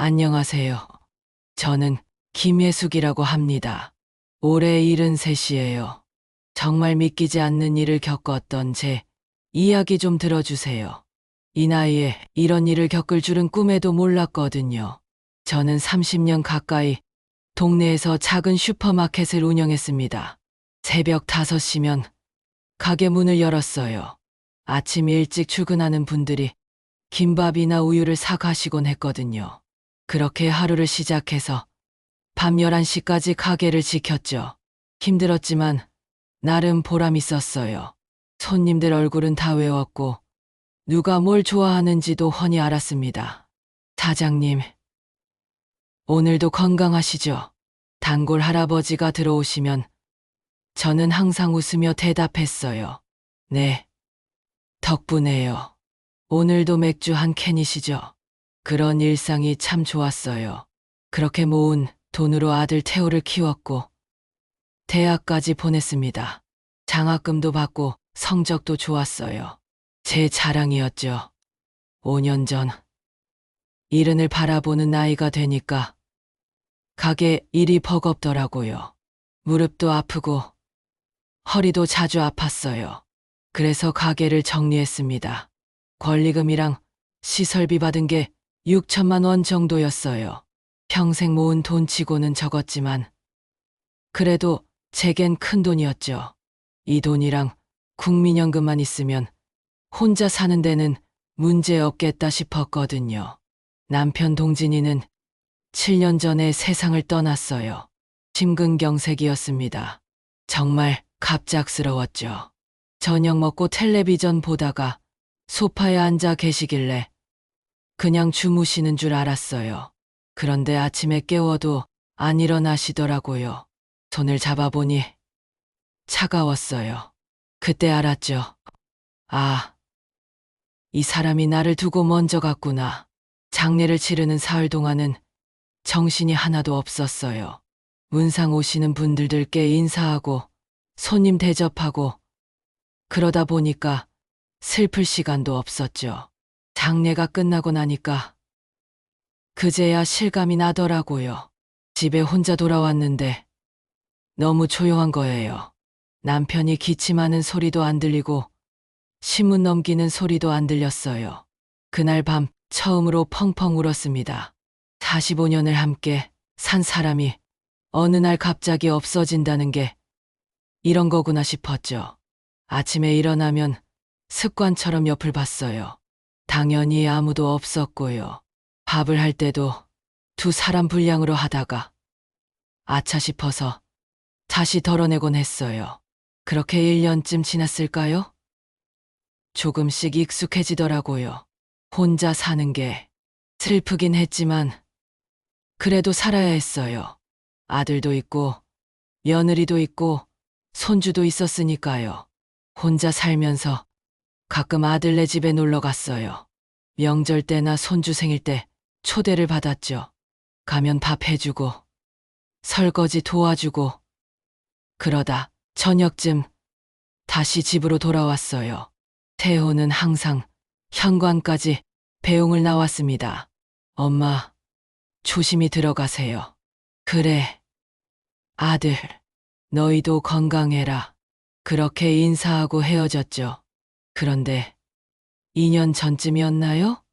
안녕하세요. 저는 김예숙이라고 합니다. 올해 73이에요. 정말 믿기지 않는 일을 겪었던 제 이야기 좀 들어주세요. 이 나이에 이런 일을 겪을 줄은 꿈에도 몰랐거든요. 저는 30년 가까이 동네에서 작은 슈퍼마켓을 운영했습니다. 새벽 5시면 가게 문을 열었어요. 아침 일찍 출근하는 분들이 김밥이나 우유를 사 가시곤 했거든요. 그렇게 하루를 시작해서 밤 11시까지 가게를 지켰죠. 힘들었지만 나름 보람 있었어요. 손님들 얼굴은 다 외웠고 누가 뭘 좋아하는지도 훤히 알았습니다. 사장님, 오늘도 건강하시죠? 단골 할아버지가 들어오시면 저는 항상 웃으며 대답했어요. 네, 덕분에요. 오늘도 맥주 한 캔이시죠? 그런 일상이 참 좋았어요. 그렇게 모은 돈으로 아들 태호를 키웠고 대학까지 보냈습니다. 장학금도 받고 성적도 좋았어요. 제 자랑이었죠. 5년 전 이른을 바라보는 나이가 되니까 가게 일이 버겁더라고요. 무릎도 아프고 허리도 자주 아팠어요. 그래서 가게를 정리했습니다. 권리금이랑 시설비 받은 게 6천만 원 정도였어요. 평생 모은 돈치고는 적었지만 그래도 제겐 큰 돈이었죠. 이 돈이랑 국민연금만 있으면 혼자 사는 데는 문제 없겠다 싶었거든요. 남편 동진이는 7년 전에 세상을 떠났어요. 심근경색이었습니다. 정말 갑작스러웠죠. 저녁 먹고 텔레비전 보다가 소파에 앉아 계시길래 그냥 주무시는 줄 알았어요. 그런데 아침에 깨워도 안 일어나시더라고요. 손을 잡아보니 차가웠어요. 그때 알았죠. 아, 이 사람이 나를 두고 먼저 갔구나. 장례를 치르는 사흘 동안은 정신이 하나도 없었어요. 문상 오시는 분들께 인사하고 손님 대접하고 그러다 보니까 슬플 시간도 없었죠. 장례가 끝나고 나니까 그제야 실감이 나더라고요. 집에 혼자 돌아왔는데 너무 조용한 거예요. 남편이 기침하는 소리도 안 들리고 신문 넘기는 소리도 안 들렸어요. 그날 밤 처음으로 펑펑 울었습니다. 45년을 함께 산 사람이 어느 날 갑자기 없어진다는 게 이런 거구나 싶었죠. 아침에 일어나면 습관처럼 옆을 봤어요. 당연히 아무도 없었고요. 밥을 할 때도 두 사람 분량으로 하다가 아차 싶어서 다시 덜어내곤 했어요. 그렇게 1년쯤 지났을까요? 조금씩 익숙해지더라고요. 혼자 사는 게 슬프긴 했지만 그래도 살아야 했어요. 아들도 있고 며느리도 있고 손주도 있었으니까요. 혼자 살면서 가끔 아들네 집에 놀러 갔어요. 명절 때나 손주 생일 때 초대를 받았죠. 가면 밥 해주고 설거지 도와주고 그러다 저녁쯤 다시 집으로 돌아왔어요. 태호는 항상 현관까지 배웅을 나왔습니다. 엄마, 조심히 들어가세요. 그래, 아들, 너희도 건강해라. 그렇게 인사하고 헤어졌죠. 그런데 2년 전쯤이었나요?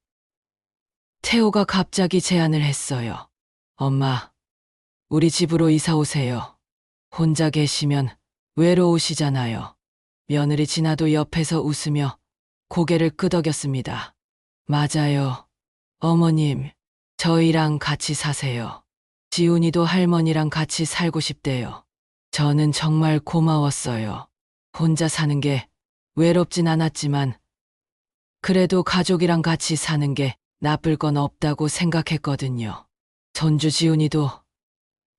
태호가 갑자기 제안을 했어요. 엄마, 우리 집으로 이사 오세요. 혼자 계시면 외로우시잖아요. 며느리 지나도 옆에서 웃으며 고개를 끄덕였습니다. 맞아요. 어머님, 저희랑 같이 사세요. 지훈이도 할머니랑 같이 살고 싶대요. 저는 정말 고마웠어요. 혼자 사는 게 외롭진 않았지만 그래도 가족이랑 같이 사는 게 나쁠 건 없다고 생각했거든요. 손주 지훈이도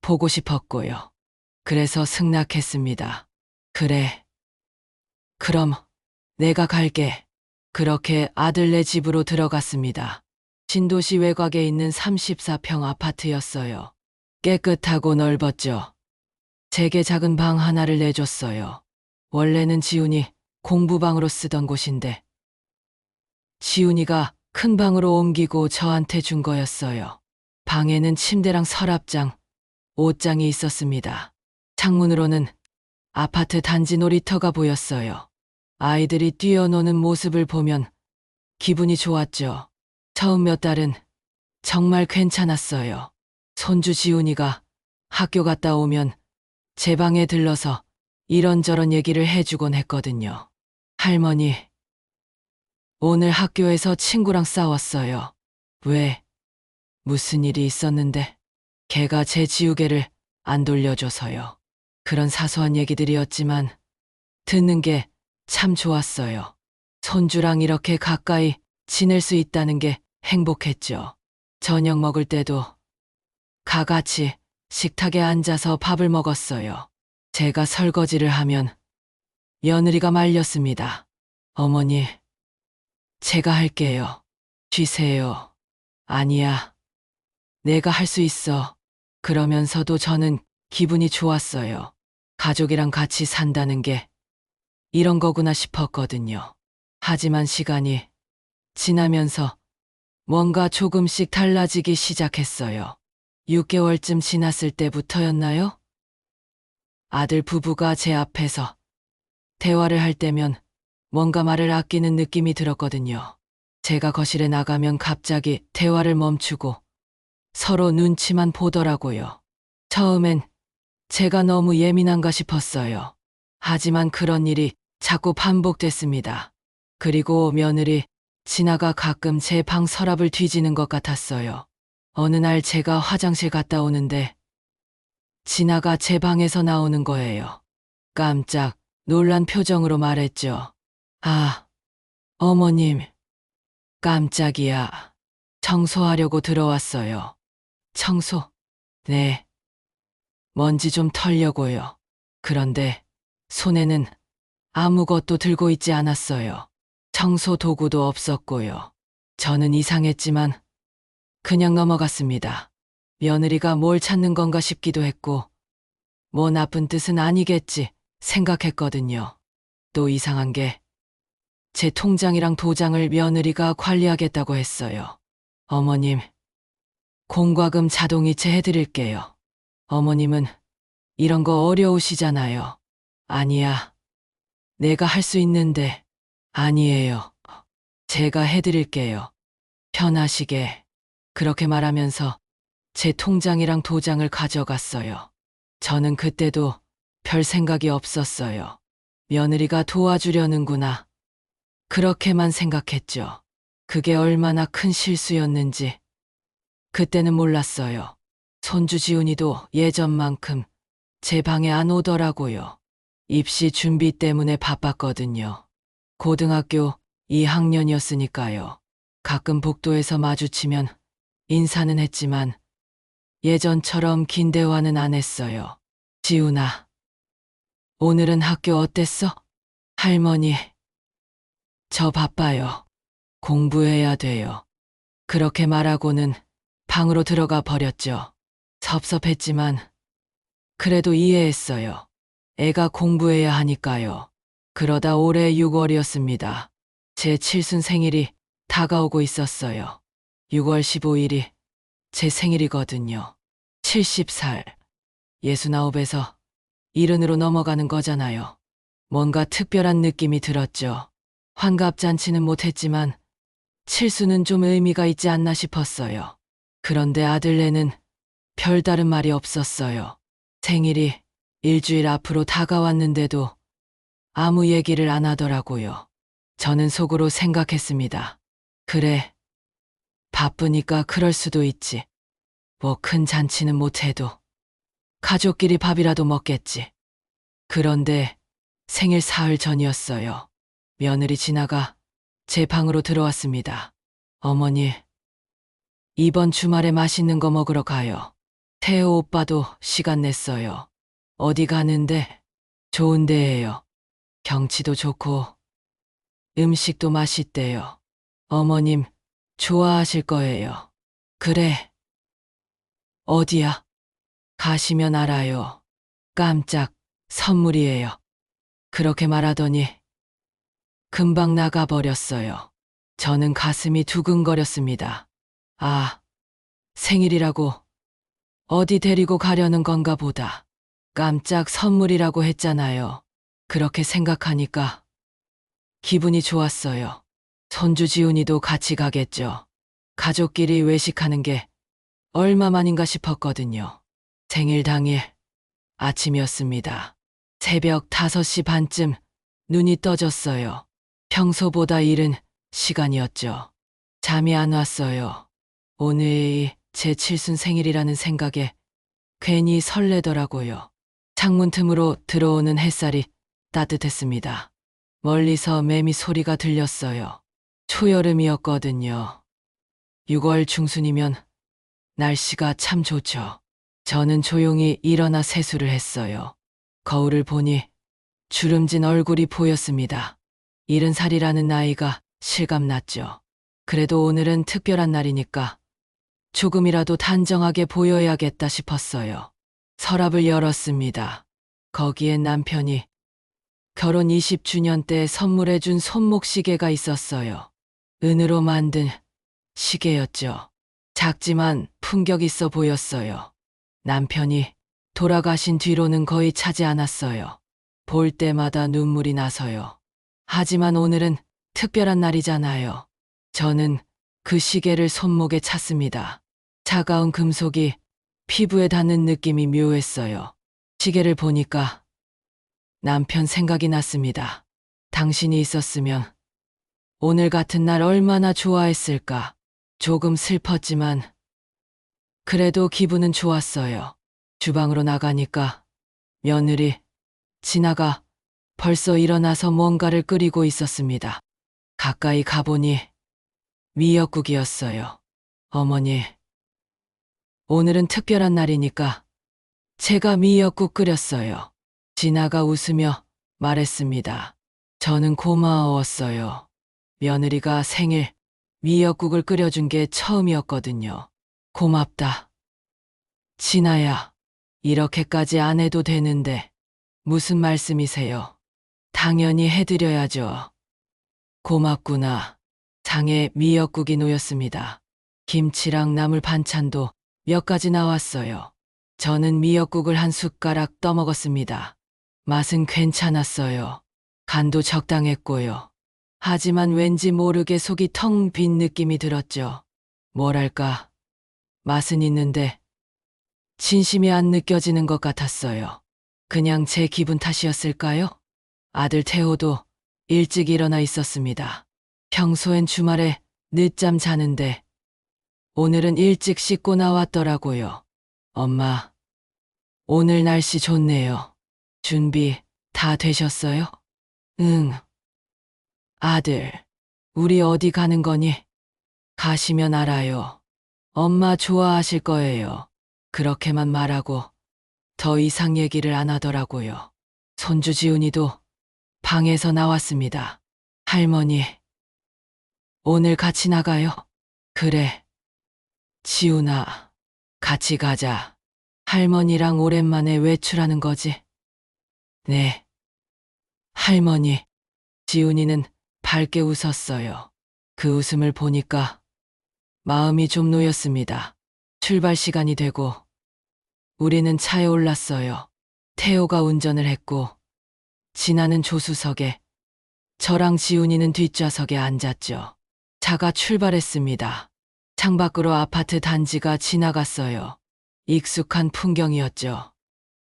보고 싶었고요. 그래서 승낙했습니다. 그래. 그럼 내가 갈게. 그렇게 아들네 집으로 들어갔습니다. 신도시 외곽에 있는 34평 아파트였어요. 깨끗하고 넓었죠. 제게 작은 방 하나를 내줬어요. 원래는 지훈이 공부방으로 쓰던 곳인데 지훈이가 큰 방으로 옮기고 저한테 준 거였어요. 방에는 침대랑 서랍장, 옷장이 있었습니다. 창문으로는 아파트 단지 놀이터가 보였어요. 아이들이 뛰어노는 모습을 보면 기분이 좋았죠. 처음 몇 달은 정말 괜찮았어요. 손주 지훈이가 학교 갔다 오면 제 방에 들러서 이런저런 얘기를 해주곤 했거든요. 할머니, 오늘 학교에서 친구랑 싸웠어요. 왜? 무슨 일이 있었는데? 걔가 제 지우개를 안 돌려줘서요. 그런 사소한 얘기들이었지만 듣는 게 참 좋았어요. 손주랑 이렇게 가까이 지낼 수 있다는 게 행복했죠. 저녁 먹을 때도 같이 식탁에 앉아서 밥을 먹었어요. 제가 설거지를 하면 며느리가 말렸습니다. 어머니, 제가 할게요. 쉬세요. 아니야, 내가 할 수 있어. 그러면서도 저는 기분이 좋았어요. 가족이랑 같이 산다는 게 이런 거구나 싶었거든요. 하지만 시간이 지나면서 뭔가 조금씩 달라지기 시작했어요. 6개월쯤 지났을 때부터였나요? 아들 부부가 제 앞에서 대화를 할 때면 뭔가 말을 아끼는 느낌이 들었거든요. 제가 거실에 나가면 갑자기 대화를 멈추고 서로 눈치만 보더라고요. 처음엔 제가 너무 예민한가 싶었어요. 하지만 그런 일이 자꾸 반복됐습니다. 그리고 며느리 진아가 가끔 제 방 서랍을 뒤지는 것 같았어요. 어느 날 제가 화장실 갔다 오는데 진아가 제 방에서 나오는 거예요. 깜짝 놀란 표정으로 말했죠. 아, 어머님, 깜짝이야. 청소하려고 들어왔어요. 청소? 네. 먼지 좀 털려고요. 그런데 손에는 아무것도 들고 있지 않았어요. 청소 도구도 없었고요. 저는 이상했지만 그냥 넘어갔습니다. 며느리가 뭘 찾는 건가 싶기도 했고, 뭐 나쁜 뜻은 아니겠지 생각했거든요. 또 이상한 게 제 통장이랑 도장을 며느리가 관리하겠다고 했어요. 어머님, 공과금 자동이체 해드릴게요. 어머님은 이런 거 어려우시잖아요. 아니야. 내가 할 수 있는데. 아니에요. 제가 해드릴게요. 편하시게. 그렇게 말하면서 제 통장이랑 도장을 가져갔어요. 저는 그때도 별 생각이 없었어요. 며느리가 도와주려는구나. 그렇게만 생각했죠. 그게 얼마나 큰 실수였는지 그때는 몰랐어요. 손주 지훈이도 예전만큼 제 방에 안 오더라고요. 입시 준비 때문에 바빴거든요. 고등학교 2학년이었으니까요. 가끔 복도에서 마주치면 인사는 했지만 예전처럼 긴 대화는 안 했어요. 지훈아, 오늘은 학교 어땠어? 할머니, 저 바빠요. 공부해야 돼요. 그렇게 말하고는 방으로 들어가 버렸죠. 섭섭했지만 그래도 이해했어요. 애가 공부해야 하니까요. 그러다 올해 6월이었습니다. 제 칠순 생일이 다가오고 있었어요. 6월 15일이 제 생일이거든요. 70살. 69에서 70으로 넘어가는 거잖아요. 뭔가 특별한 느낌이 들었죠. 환갑잔치는 못했지만 칠수는 좀 의미가 있지 않나 싶었어요. 그런데 아들네는 별다른 말이 없었어요. 생일이 일주일 앞으로 다가왔는데도 아무 얘기를 안 하더라고요. 저는 속으로 생각했습니다. 그래, 바쁘니까 그럴 수도 있지. 뭐 큰 잔치는 못해도 가족끼리 밥이라도 먹겠지. 그런데 생일 사흘 전이었어요. 며느리 진아가 제 방으로 들어왔습니다. 어머니, 이번 주말에 맛있는 거 먹으러 가요. 태호 오빠도 시간 냈어요. 어디 가는데? 좋은 데예요. 경치도 좋고 음식도 맛있대요. 어머님 좋아하실 거예요. 그래. 어디야? 가시면 알아요. 깜짝 선물이에요. 그렇게 말하더니 금방 나가버렸어요. 저는 가슴이 두근거렸습니다. 아, 생일이라고 어디 데리고 가려는 건가 보다. 깜짝 선물이라고 했잖아요. 그렇게 생각하니까 기분이 좋았어요. 손주 지훈이도 같이 가겠죠. 가족끼리 외식하는 게 얼마만인가 싶었거든요. 생일 당일 아침이었습니다. 새벽 5시 반쯤 눈이 떠졌어요. 평소보다 이른 시간이었죠. 잠이 안 왔어요. 오늘이 제 칠순 생일이라는 생각에 괜히 설레더라고요. 창문 틈으로 들어오는 햇살이 따뜻했습니다. 멀리서 매미 소리가 들렸어요. 초여름이었거든요. 6월 중순이면 날씨가 참 좋죠. 저는 조용히 일어나 세수를 했어요. 거울을 보니 주름진 얼굴이 보였습니다. 70살이라는 나이가 실감났죠. 그래도 오늘은 특별한 날이니까 조금이라도 단정하게 보여야겠다 싶었어요. 서랍을 열었습니다. 거기엔 남편이 결혼 20주년 때 선물해준 손목시계가 있었어요. 은으로 만든 시계였죠. 작지만 품격 있어 보였어요. 남편이 돌아가신 뒤로는 거의 차지 않았어요. 볼 때마다 눈물이 나서요. 하지만 오늘은 특별한 날이잖아요. 저는 그 시계를 손목에 찼습니다. 차가운 금속이 피부에 닿는 느낌이 묘했어요. 시계를 보니까 남편 생각이 났습니다. 당신이 있었으면 오늘 같은 날 얼마나 좋아했을까. 조금 슬펐지만 그래도 기분은 좋았어요. 주방으로 나가니까 며느리 진아가 벌써 일어나서 뭔가를 끓이고 있었습니다. 가까이 가보니 미역국이었어요. 어머니, 오늘은 특별한 날이니까 제가 미역국 끓였어요. 진아가 웃으며 말했습니다. 저는 고마웠어요. 며느리가 생일 미역국을 끓여준 게 처음이었거든요. 고맙다. 진아야, 이렇게까지 안 해도 되는데 무슨 말씀이세요? 당연히 해드려야죠. 고맙구나. 장에 미역국이 놓였습니다. 김치랑 나물 반찬도 몇 가지 나왔어요. 저는 미역국을 한 숟가락 떠먹었습니다. 맛은 괜찮았어요. 간도 적당했고요. 하지만 왠지 모르게 속이 텅 빈 느낌이 들었죠. 뭐랄까, 맛은 있는데 진심이 안 느껴지는 것 같았어요. 그냥 제 기분 탓이었을까요? 아들 태호도 일찍 일어나 있었습니다. 평소엔 주말에 늦잠 자는데 오늘은 일찍 씻고 나왔더라고요. 엄마, 오늘 날씨 좋네요. 준비 다 되셨어요? 응. 아들, 우리 어디 가는 거니? 가시면 알아요. 엄마 좋아하실 거예요. 그렇게만 말하고 더 이상 얘기를 안 하더라고요. 손주 지훈이도 방에서 나왔습니다. 할머니, 오늘 같이 나가요? 그래. 지훈아, 같이 가자. 할머니랑 오랜만에 외출하는 거지? 네. 할머니, 지훈이는 밝게 웃었어요. 그 웃음을 보니까 마음이 좀 놓였습니다. 출발 시간이 되고 우리는 차에 올랐어요. 태호가 운전을 했고 진아는 조수석에, 저랑 지훈이는 뒷좌석에 앉았죠. 차가 출발했습니다. 창밖으로 아파트 단지가 지나갔어요. 익숙한 풍경이었죠.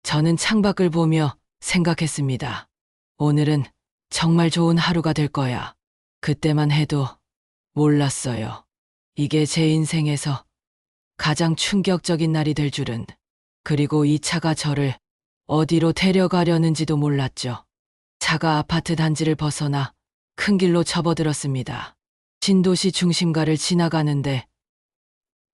저는 창밖을 보며 생각했습니다. 오늘은 정말 좋은 하루가 될 거야. 그때만 해도 몰랐어요. 이게 제 인생에서 가장 충격적인 날이 될 줄은. 그리고 이 차가 저를 어디로 데려가려는지도 몰랐죠. 차가 아파트 단지를 벗어나 큰 길로 접어들었습니다. 신도시 중심가를 지나가는데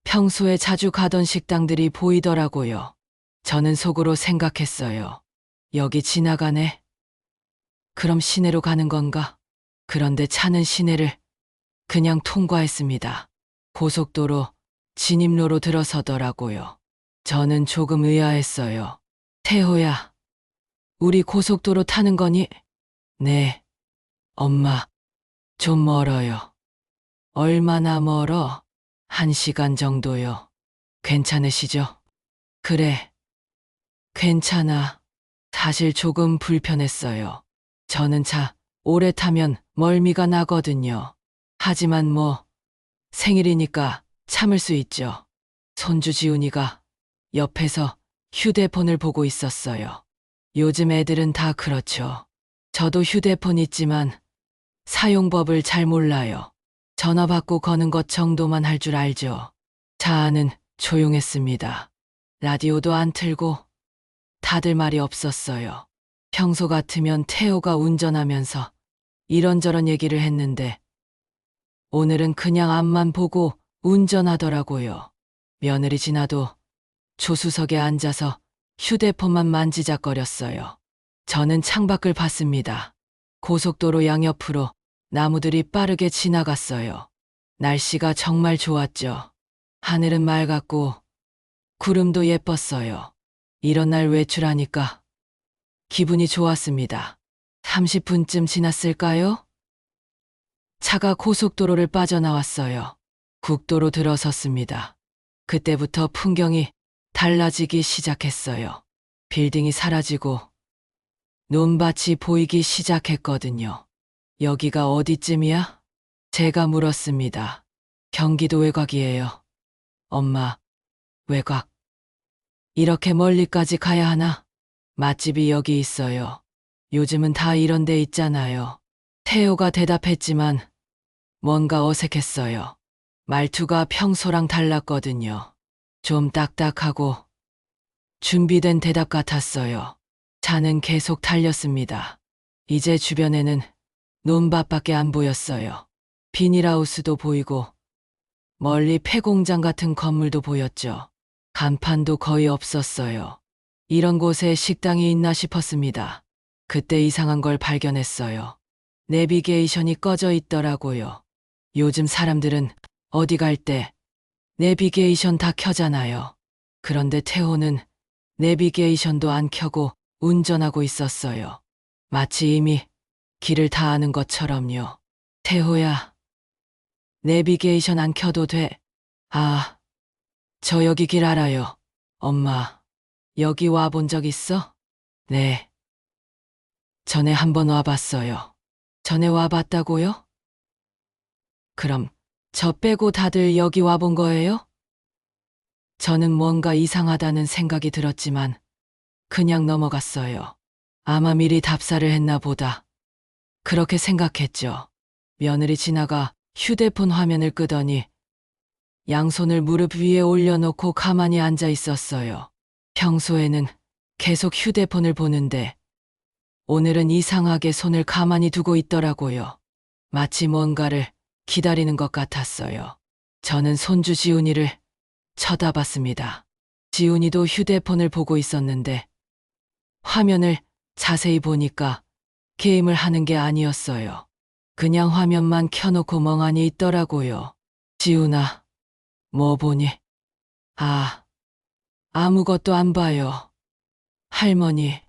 평소에 자주 가던 식당들이 보이더라고요. 저는 속으로 생각했어요. 여기 지나가네? 그럼 시내로 가는 건가? 그런데 차는 시내를 그냥 통과했습니다. 고속도로 진입로로 들어서더라고요. 저는 조금 의아했어요. 태호야, 우리 고속도로 타는 거니? 네. 엄마, 좀 멀어요. 얼마나 멀어? 1시간 정도요. 괜찮으시죠? 그래, 괜찮아. 사실 조금 불편했어요. 저는 차 오래 타면 멀미가 나거든요. 하지만 뭐, 생일이니까 참을 수 있죠. 손주 지훈이가 옆에서 휴대폰을 보고 있었어요. 요즘 애들은 다 그렇죠. 저도 휴대폰 있지만 사용법을 잘 몰라요. 전화 받고 거는 것 정도만 할 줄 알죠. 차 안은 조용했습니다. 라디오도 안 틀고 다들 말이 없었어요. 평소 같으면 태호가 운전하면서 이런저런 얘기를 했는데 오늘은 그냥 앞만 보고 운전하더라고요. 며느리 지나도 조수석에 앉아서 휴대폰만 만지작거렸어요. 저는 창밖을 봤습니다. 고속도로 양옆으로 나무들이 빠르게 지나갔어요. 날씨가 정말 좋았죠. 하늘은 맑았고 구름도 예뻤어요. 이런 날 외출하니까 기분이 좋았습니다. 30분쯤 지났을까요? 차가 고속도로를 빠져나왔어요. 국도로 들어섰습니다. 그때부터 풍경이 달라지기 시작했어요. 빌딩이 사라지고 논밭이 보이기 시작했거든요. 여기가 어디쯤이야? 제가 물었습니다. 경기도 외곽이에요. 엄마, 외곽. 이렇게 멀리까지 가야 하나? 맛집이 여기 있어요. 요즘은 다 이런 데 있잖아요. 태호가 대답했지만 뭔가 어색했어요. 말투가 평소랑 달랐거든요. 좀 딱딱하고 준비된 대답 같았어요. 차는 계속 달렸습니다. 이제 주변에는 논밭밖에 안 보였어요. 비닐하우스도 보이고 멀리 폐공장 같은 건물도 보였죠. 간판도 거의 없었어요. 이런 곳에 식당이 있나 싶었습니다. 그때 이상한 걸 발견했어요. 내비게이션이 꺼져 있더라고요. 요즘 사람들은 어디 갈 때 내비게이션 다 켜잖아요. 그런데 태호는 내비게이션도 안 켜고 운전하고 있었어요. 마치 이미 길을 다 아는 것처럼요. 태호야, 내비게이션 안 켜도 돼. 아, 저 여기 길 알아요. 엄마, 여기 와본 적 있어? 네. 전에 한 번 와봤어요. 전에 와봤다고요? 그럼 저 빼고 다들 여기 와본 거예요? 저는 뭔가 이상하다는 생각이 들었지만 그냥 넘어갔어요. 아마 미리 답사를 했나 보다. 그렇게 생각했죠. 며느리 지나가 휴대폰 화면을 끄더니 양손을 무릎 위에 올려놓고 가만히 앉아 있었어요. 평소에는 계속 휴대폰을 보는데 오늘은 이상하게 손을 가만히 두고 있더라고요. 마치 뭔가를 기다리는 것 같았어요. 저는 손주 지훈이를 쳐다봤습니다. 지훈이도 휴대폰을 보고 있었는데 화면을 자세히 보니까 게임을 하는 게 아니었어요. 그냥 화면만 켜놓고 멍하니 있더라고요. 지훈아, 뭐 보니? 아, 아무것도 안 봐요. 할머니.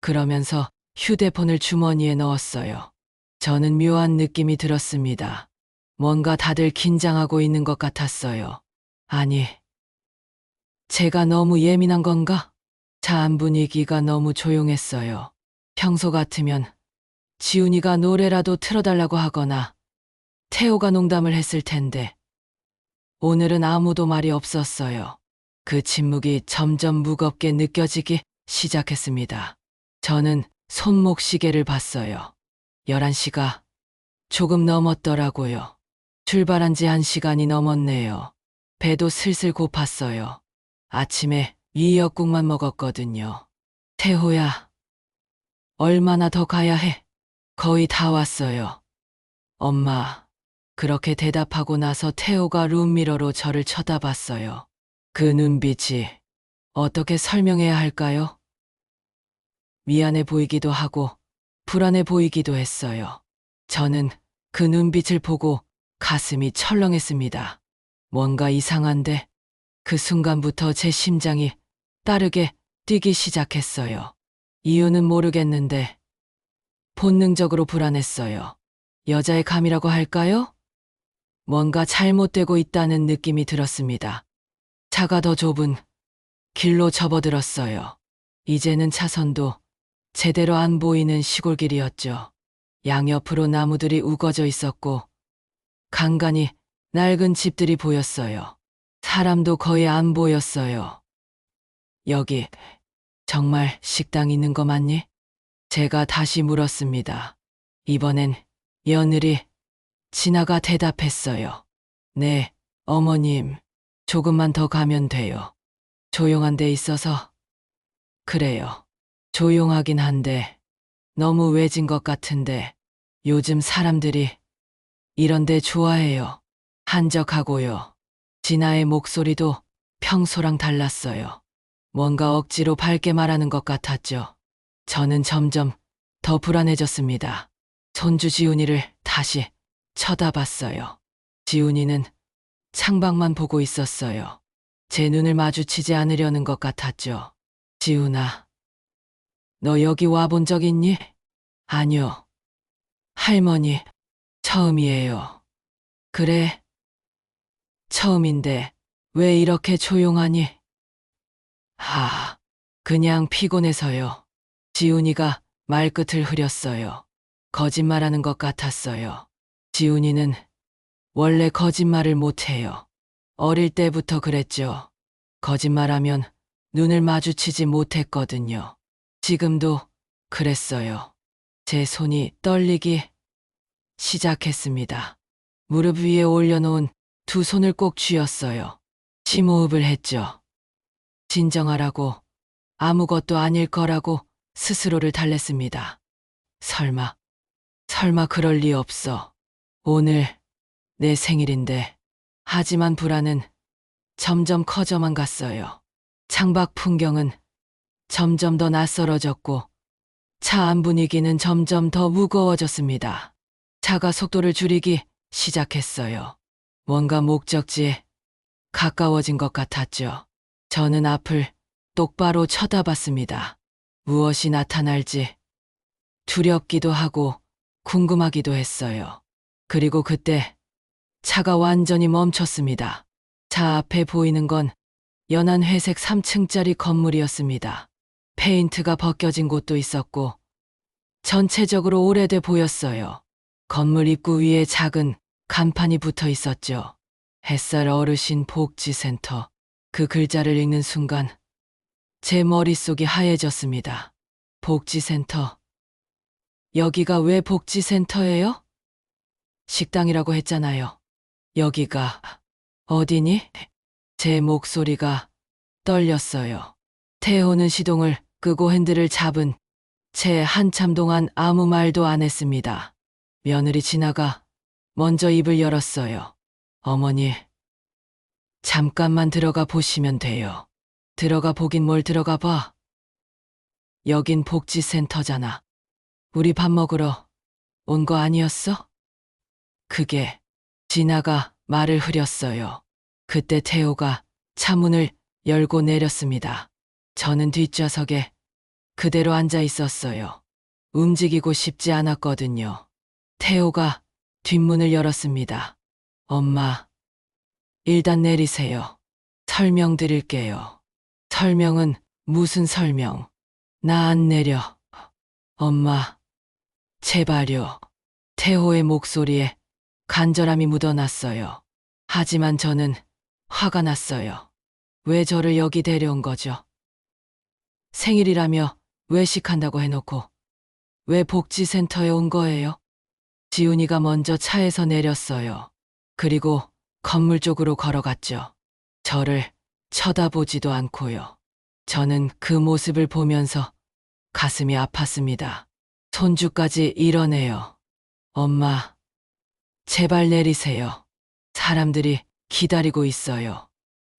그러면서 휴대폰을 주머니에 넣었어요. 저는 묘한 느낌이 들었습니다. 뭔가 다들 긴장하고 있는 것 같았어요. 아니, 제가 너무 예민한 건가? 차 안 분위기가 너무 조용했어요. 평소 같으면 지훈이가 노래라도 틀어달라고 하거나 태호가 농담을 했을 텐데 오늘은 아무도 말이 없었어요. 그 침묵이 점점 무겁게 느껴지기 시작했습니다. 저는 손목 시계를 봤어요. 11시가 조금 넘었더라고요. 출발한 지 1시간이 넘었네요. 배도 슬슬 고팠어요. 아침에 미역국만 먹었거든요. 태호야, 얼마나 더 가야 해? 거의 다 왔어요. 엄마. 그렇게 대답하고 나서 태호가 룸미러로 저를 쳐다봤어요. 그 눈빛이 어떻게 설명해야 할까요? 미안해 보이기도 하고 불안해 보이기도 했어요. 저는 그 눈빛을 보고 가슴이 철렁했습니다. 뭔가 이상한데 그 순간부터 제 심장이 빠르게 뛰기 시작했어요. 이유는 모르겠는데 본능적으로 불안했어요. 여자의 감이라고 할까요? 뭔가 잘못되고 있다는 느낌이 들었습니다. 차가 더 좁은 길로 접어들었어요. 이제는 차선도 제대로 안 보이는 시골길이었죠. 양옆으로 나무들이 우거져 있었고 간간히 낡은 집들이 보였어요. 사람도 거의 안 보였어요. 여기 정말 식당 있는 거 맞니? 제가 다시 물었습니다. 이번엔 며느리 진아가 대답했어요. 네, 어머님. 조금만 더 가면 돼요. 조용한 데 있어서. 그래요. 조용하긴 한데 너무 외진 것 같은데 요즘 사람들이 이런 데 좋아해요. 한적하고요. 진아의 목소리도 평소랑 달랐어요. 뭔가 억지로 밝게 말하는 것 같았죠. 저는 점점 더 불안해졌습니다. 손주 지훈이를 다시 쳐다봤어요. 지훈이는 창밖만 보고 있었어요. 제 눈을 마주치지 않으려는 것 같았죠. 지훈아, 너 여기 와본 적 있니? 아니요. 할머니, 처음이에요. 그래? 처음인데 왜 이렇게 조용하니? 그냥 피곤해서요. 지훈이가 말끝을 흐렸어요. 거짓말하는 것 같았어요. 지훈이는 원래 거짓말을 못해요. 어릴 때부터 그랬죠. 거짓말하면 눈을 마주치지 못했거든요. 지금도 그랬어요. 제 손이 떨리기 시작했습니다. 무릎 위에 올려놓은 두 손을 꼭 쥐었어요. 심호흡을 했죠. 진정하라고, 아무것도 아닐 거라고 스스로를 달랬습니다. 설마 그럴 리 없어. 오늘 내 생일인데. 하지만 불안은 점점 커져만 갔어요. 창밖 풍경은 점점 더 낯설어졌고 차 안 분위기는 점점 더 무거워졌습니다. 차가 속도를 줄이기 시작했어요. 뭔가 목적지에 가까워진 것 같았죠. 저는 앞을 똑바로 쳐다봤습니다. 무엇이 나타날지 두렵기도 하고 궁금하기도 했어요. 그리고 그때 차가 완전히 멈췄습니다. 차 앞에 보이는 건 연한 회색 3층짜리 건물이었습니다. 페인트가 벗겨진 곳도 있었고 전체적으로 오래돼 보였어요. 건물 입구 위에 작은 간판이 붙어 있었죠. 햇살 어르신 복지센터. 그 글자를 읽는 순간 제 머릿속이 하얘졌습니다. 복지센터. 여기가 왜 복지센터예요? 식당이라고 했잖아요. 여기가 어디니? 제 목소리가 떨렸어요. 태호는 시동을 끄고 핸들을 잡은 채 한참 동안 아무 말도 안 했습니다. 며느리 진아가 먼저 입을 열었어요. 어머니, 잠깐만 들어가 보시면 돼요. 들어가 보긴 뭘 들어가 봐. 여긴 복지센터잖아. 우리 밥 먹으러 온 거 아니었어? 그게 진아가 말을 흐렸어요. 그때 태호가 차 문을 열고 내렸습니다. 저는 뒷좌석에 그대로 앉아 있었어요. 움직이고 싶지 않았거든요. 태호가 뒷문을 열었습니다. 엄마, 일단 내리세요. 설명드릴게요. 설명은 무슨 설명? 나 안 내려. 엄마, 제발요. 태호의 목소리에 간절함이 묻어났어요. 하지만 저는 화가 났어요. 왜 저를 여기 데려온 거죠? 생일이라며 외식한다고 해놓고 왜 복지센터에 온 거예요? 지훈이가 먼저 차에서 내렸어요. 그리고 건물 쪽으로 걸어갔죠. 저를 쳐다보지도 않고요. 저는 그 모습을 보면서 가슴이 아팠습니다. 손주까지 이러네요. 엄마, 제발 내리세요. 사람들이 기다리고 있어요.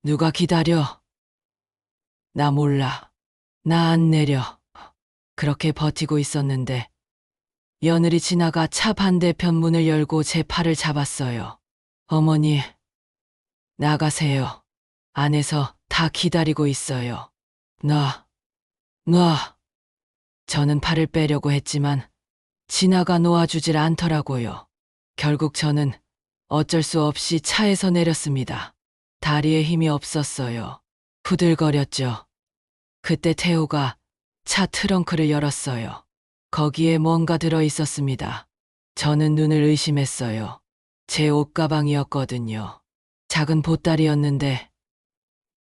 누가 기다려? 나 몰라. 나 안 내려. 그렇게 버티고 있었는데 며느리 진아가 차 반대편 문을 열고 제 팔을 잡았어요. 어머니, 나가세요. 안에서 다 기다리고 있어요. 놔. 저는 팔을 빼려고 했지만 진아가 놓아주질 않더라고요. 결국 저는 어쩔 수 없이 차에서 내렸습니다. 다리에 힘이 없었어요. 후들거렸죠. 그때 태호가 차 트렁크를 열었어요. 거기에 뭔가 들어 있었습니다. 저는 눈을 의심했어요. 제 옷가방이었거든요. 작은 보따리였는데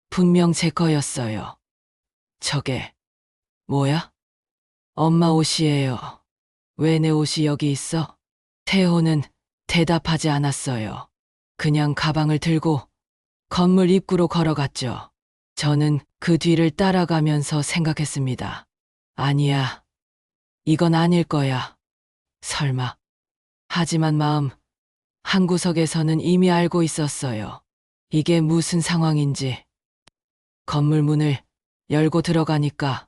분명 제 거였어요. 저게 뭐야? 엄마 옷이에요. 왜 내 옷이 여기 있어? 태호는 대답하지 않았어요. 그냥 가방을 들고 건물 입구로 걸어갔죠. 저는 그 뒤를 따라가면서 생각했습니다. 아니야, 이건 아닐 거야. 설마. 하지만 마음 한구석에서는 이미 알고 있었어요. 이게 무슨 상황인지. 건물 문을 열고 들어가니까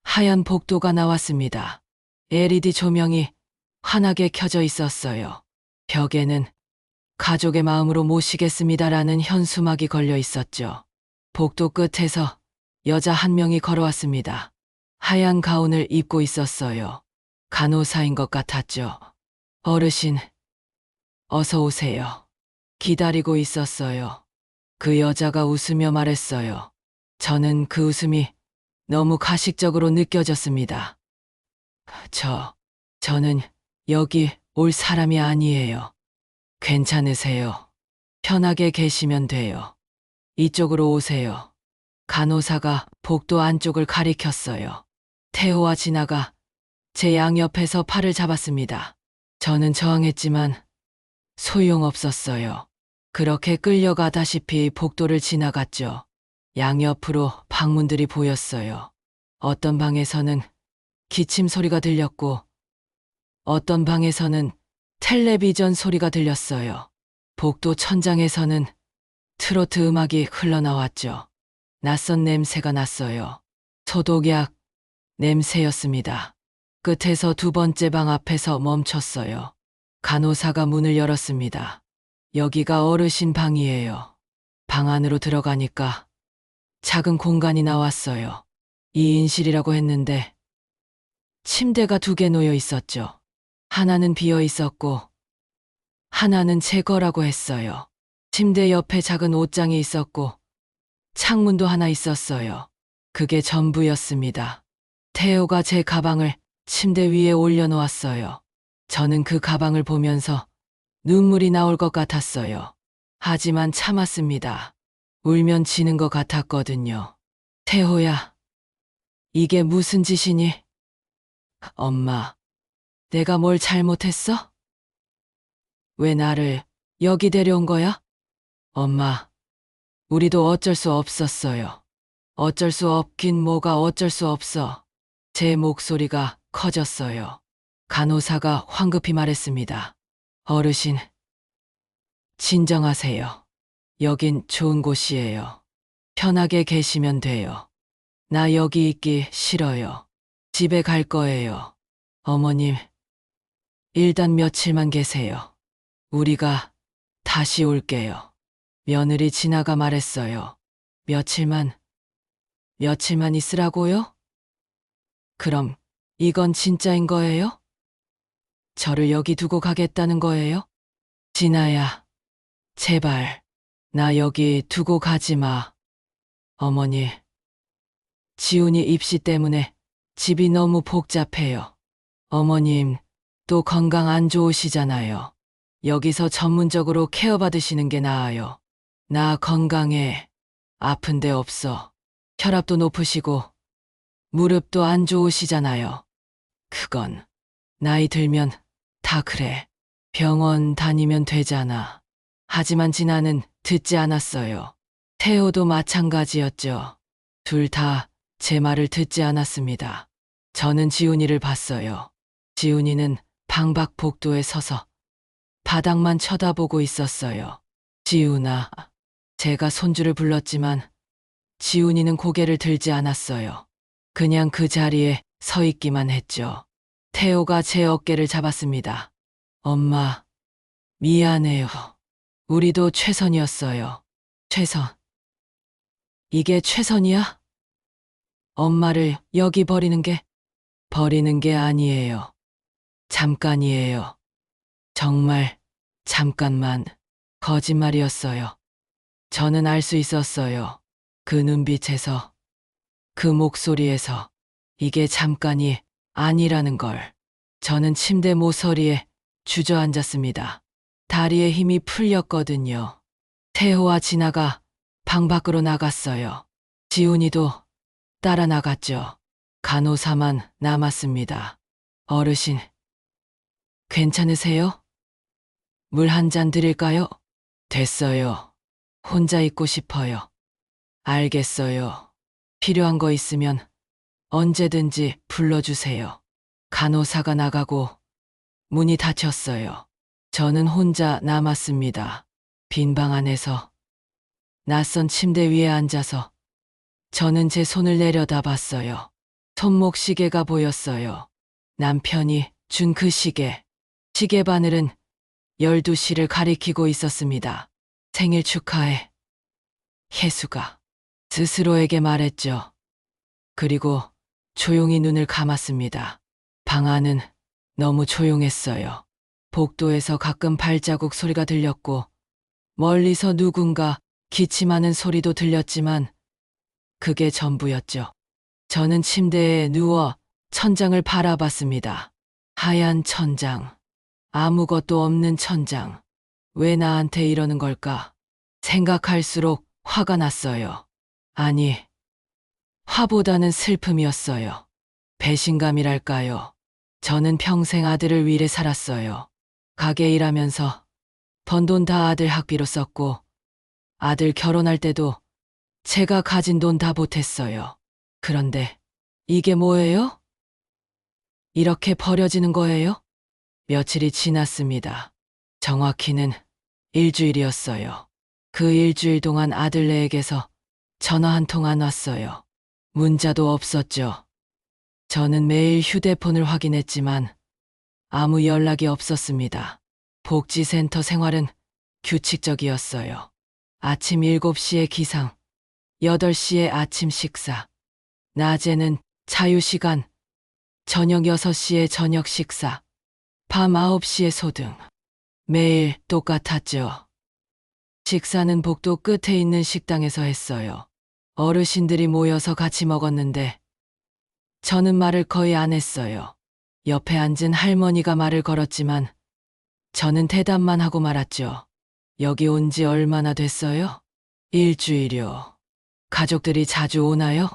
하얀 복도가 나왔습니다. LED 조명이 환하게 켜져 있었어요. 벽에는 가족의 마음으로 모시겠습니다라는 현수막이 걸려 있었죠. 복도 끝에서 여자 한 명이 걸어왔습니다. 하얀 가운을 입고 있었어요. 간호사인 것 같았죠. 어르신, 어서 오세요. 기다리고 있었어요. 그 여자가 웃으며 말했어요. 저는 그 웃음이 너무 가식적으로 느껴졌습니다. 저는 여기 올 사람이 아니에요. 괜찮으세요? 편하게 계시면 돼요. 이쪽으로 오세요. 간호사가 복도 안쪽을 가리켰어요. 태호와 진아가 제 양옆에서 팔을 잡았습니다. 저는 저항했지만 소용없었어요. 그렇게 끌려가다시피 복도를 지나갔죠. 양옆으로 방문들이 보였어요. 어떤 방에서는 기침 소리가 들렸고 어떤 방에서는 텔레비전 소리가 들렸어요. 복도 천장에서는 트로트 음악이 흘러나왔죠. 낯선 냄새가 났어요. 소독약 냄새였습니다. 끝에서 두 번째 방 앞에서 멈췄어요. 간호사가 문을 열었습니다. 여기가 어르신 방이에요. 방 안으로 들어가니까 작은 공간이 나왔어요. 2인실이라고 했는데 침대가 두 개 놓여 있었죠. 하나는 비어 있었고 하나는 제 거라고 했어요. 침대 옆에 작은 옷장이 있었고 창문도 하나 있었어요. 그게 전부였습니다. 태호가 제 가방을 침대 위에 올려놓았어요. 저는 그 가방을 보면서 눈물이 나올 것 같았어요. 하지만 참았습니다. 울면 지는 것 같았거든요. 태호야, 이게 무슨 짓이니? 엄마, 내가 뭘 잘못했어? 왜 나를 여기 데려온 거야? 엄마, 우리도 어쩔 수 없었어요. 어쩔 수 없긴 뭐가 어쩔 수 없어. 제 목소리가 커졌어요. 간호사가 황급히 말했습니다. 어르신, 진정하세요. 여긴 좋은 곳이에요. 편하게 계시면 돼요. 나 여기 있기 싫어요. 집에 갈 거예요. 어머님, 일단 며칠만 계세요. 우리가 다시 올게요. 며느리 진아가 말했어요. 며칠만 있으라고요? 그럼 이건 진짜인 거예요? 저를 여기 두고 가겠다는 거예요? 진아야, 제발, 나 여기 두고 가지 마. 어머니, 지훈이 입시 때문에 집이 너무 복잡해요. 어머님, 또 건강 안 좋으시잖아요. 여기서 전문적으로 케어받으시는 게 나아요. 나 건강해. 아픈 데 없어. 혈압도 높으시고 무릎도 안 좋으시잖아요. 그건 나이 들면 다 그래. 병원 다니면 되잖아. 하지만 진아는 듣지 않았어요. 태호도 마찬가지였죠. 둘 다 제 말을 듣지 않았습니다. 저는 지훈이를 봤어요. 지훈이는 방밖 복도에 서서 바닥만 쳐다보고 있었어요. 지훈아, 제가 손주를 불렀지만 지훈이는 고개를 들지 않았어요. 그냥 그 자리에 서 있기만 했죠. 태호가 제 어깨를 잡았습니다. 엄마, 미안해요. 우리도 최선이었어요. 최선. 이게 최선이야? 엄마를 여기 버리는 게 아니에요. 잠깐이에요. 정말 잠깐만. 거짓말이었어요. 저는 알 수 있었어요. 그 눈빛에서, 그 목소리에서 이게 잠깐이 아니라는 걸. 저는 침대 모서리에 주저앉았습니다. 다리에 힘이 풀렸거든요. 태호와 진아가 방 밖으로 나갔어요. 지훈이도 따라 나갔죠. 간호사만 남았습니다. 어르신, 괜찮으세요? 물 한 잔 드릴까요? 됐어요. 혼자 있고 싶어요. 알겠어요. 필요한 거 있으면 언제든지 불러주세요. 간호사가 나가고 문이 닫혔어요. 저는 혼자 남았습니다. 빈 방 안에서 낯선 침대 위에 앉아서 저는 제 손을 내려다 봤어요. 손목 시계가 보였어요. 남편이 준 그 시계. 시계 바늘은 12시를 가리키고 있었습니다. 생일 축하해. 혜수가 스스로에게 말했죠. 그리고 조용히 눈을 감았습니다. 방 안은 너무 조용했어요. 복도에서 가끔 발자국 소리가 들렸고 멀리서 누군가 기침하는 소리도 들렸지만 그게 전부였죠. 저는 침대에 누워 천장을 바라봤습니다. 하얀 천장. 아무것도 없는 천장. 왜 나한테 이러는 걸까? 생각할수록 화가 났어요. 아니, 화보다는 슬픔이었어요. 배신감이랄까요. 저는 평생 아들을 위해 살았어요. 가게 일하면서 번 돈 다 아들 학비로 썼고 아들 결혼할 때도 제가 가진 돈 다 보탰어요. 그런데 이게 뭐예요? 이렇게 버려지는 거예요? 며칠이 지났습니다. 정확히는 일주일이었어요. 그 일주일 동안 아들네에게서 전화 한 통 안 왔어요. 문자도 없었죠. 저는 매일 휴대폰을 확인했지만 아무 연락이 없었습니다. 복지센터 생활은 규칙적이었어요. 아침 7시에 기상, 8시에 아침 식사, 낮에는 자유시간, 저녁 6시에 저녁 식사, 밤 9시에 소등. 매일 똑같았죠. 식사는 복도 끝에 있는 식당에서 했어요. 어르신들이 모여서 같이 먹었는데 저는 말을 거의 안 했어요. 옆에 앉은 할머니가 말을 걸었지만 저는 대답만 하고 말았죠. 여기 온 지 얼마나 됐어요? 일주일이요. 가족들이 자주 오나요?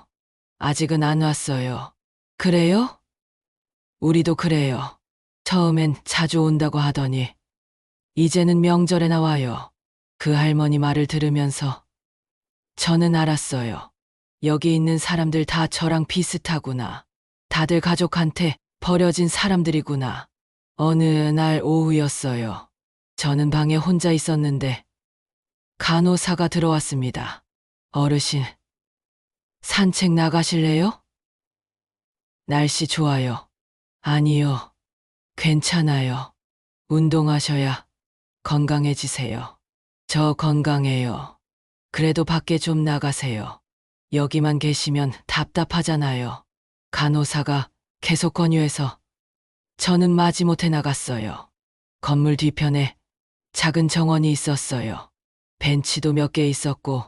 아직은 안 왔어요. 그래요? 우리도 그래요. 처음엔 자주 온다고 하더니 이제는 명절에 나와요. 그 할머니 말을 들으면서 저는 알았어요. 여기 있는 사람들 다 저랑 비슷하구나. 다들 가족한테 버려진 사람들이구나. 어느 날 오후였어요. 저는 방에 혼자 있었는데 간호사가 들어왔습니다. 어르신, 산책 나가실래요? 날씨 좋아요. 아니요, 괜찮아요. 운동하셔야 건강해지세요. 저 건강해요. 그래도 밖에 좀 나가세요. 여기만 계시면 답답하잖아요. 간호사가 계속 권유해서 저는 마지못해 나갔어요. 건물 뒤편에 작은 정원이 있었어요. 벤치도 몇 개 있었고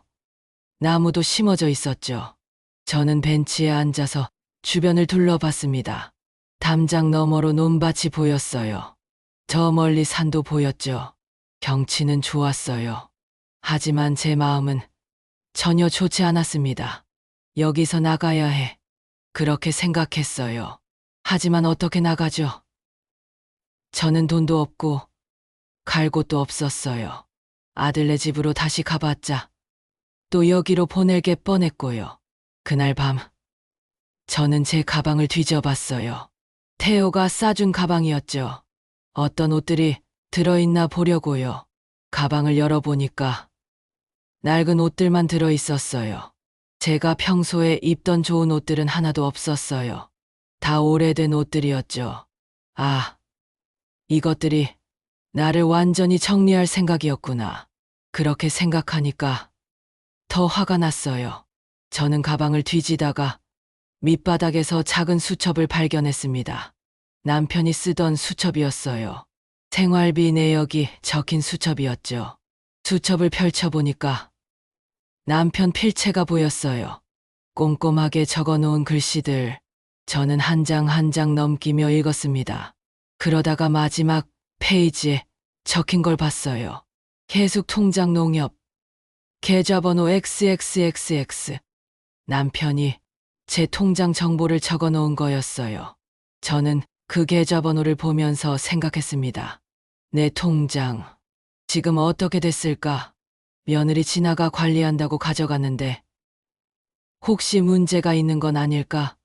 나무도 심어져 있었죠. 저는 벤치에 앉아서 주변을 둘러봤습니다. 담장 너머로 논밭이 보였어요. 저 멀리 산도 보였죠. 경치는 좋았어요. 하지만 제 마음은 전혀 좋지 않았습니다. 여기서 나가야 해. 그렇게 생각했어요. 하지만 어떻게 나가죠? 저는 돈도 없고 갈 곳도 없었어요. 아들네 집으로 다시 가봤자 또 여기로 보낼 게 뻔했고요. 그날 밤 저는 제 가방을 뒤져봤어요. 태호가 싸준 가방이었죠. 어떤 옷들이 들어있나 보려고요. 가방을 열어보니까 낡은 옷들만 들어있었어요. 제가 평소에 입던 좋은 옷들은 하나도 없었어요. 다 오래된 옷들이었죠. 아, 이것들이 나를 완전히 정리할 생각이었구나. 그렇게 생각하니까 더 화가 났어요. 저는 가방을 뒤지다가 밑바닥에서 작은 수첩을 발견했습니다. 남편이 쓰던 수첩이었어요. 생활비 내역이 적힌 수첩이었죠. 수첩을 펼쳐보니까 남편 필체가 보였어요. 꼼꼼하게 적어 놓은 글씨들. 저는 한 장 한 장 넘기며 읽었습니다. 그러다가 마지막 페이지에 적힌 걸 봤어요. 계속 통장 농협, 계좌번호 XXXX. 남편이 제 통장 정보를 적어 놓은 거였어요. 저는 그 계좌번호를 보면서 생각했습니다. 내 통장, 지금 어떻게 됐을까? 며느리 지나가 관리한다고 가져갔는데, 혹시 문제가 있는 건 아닐까?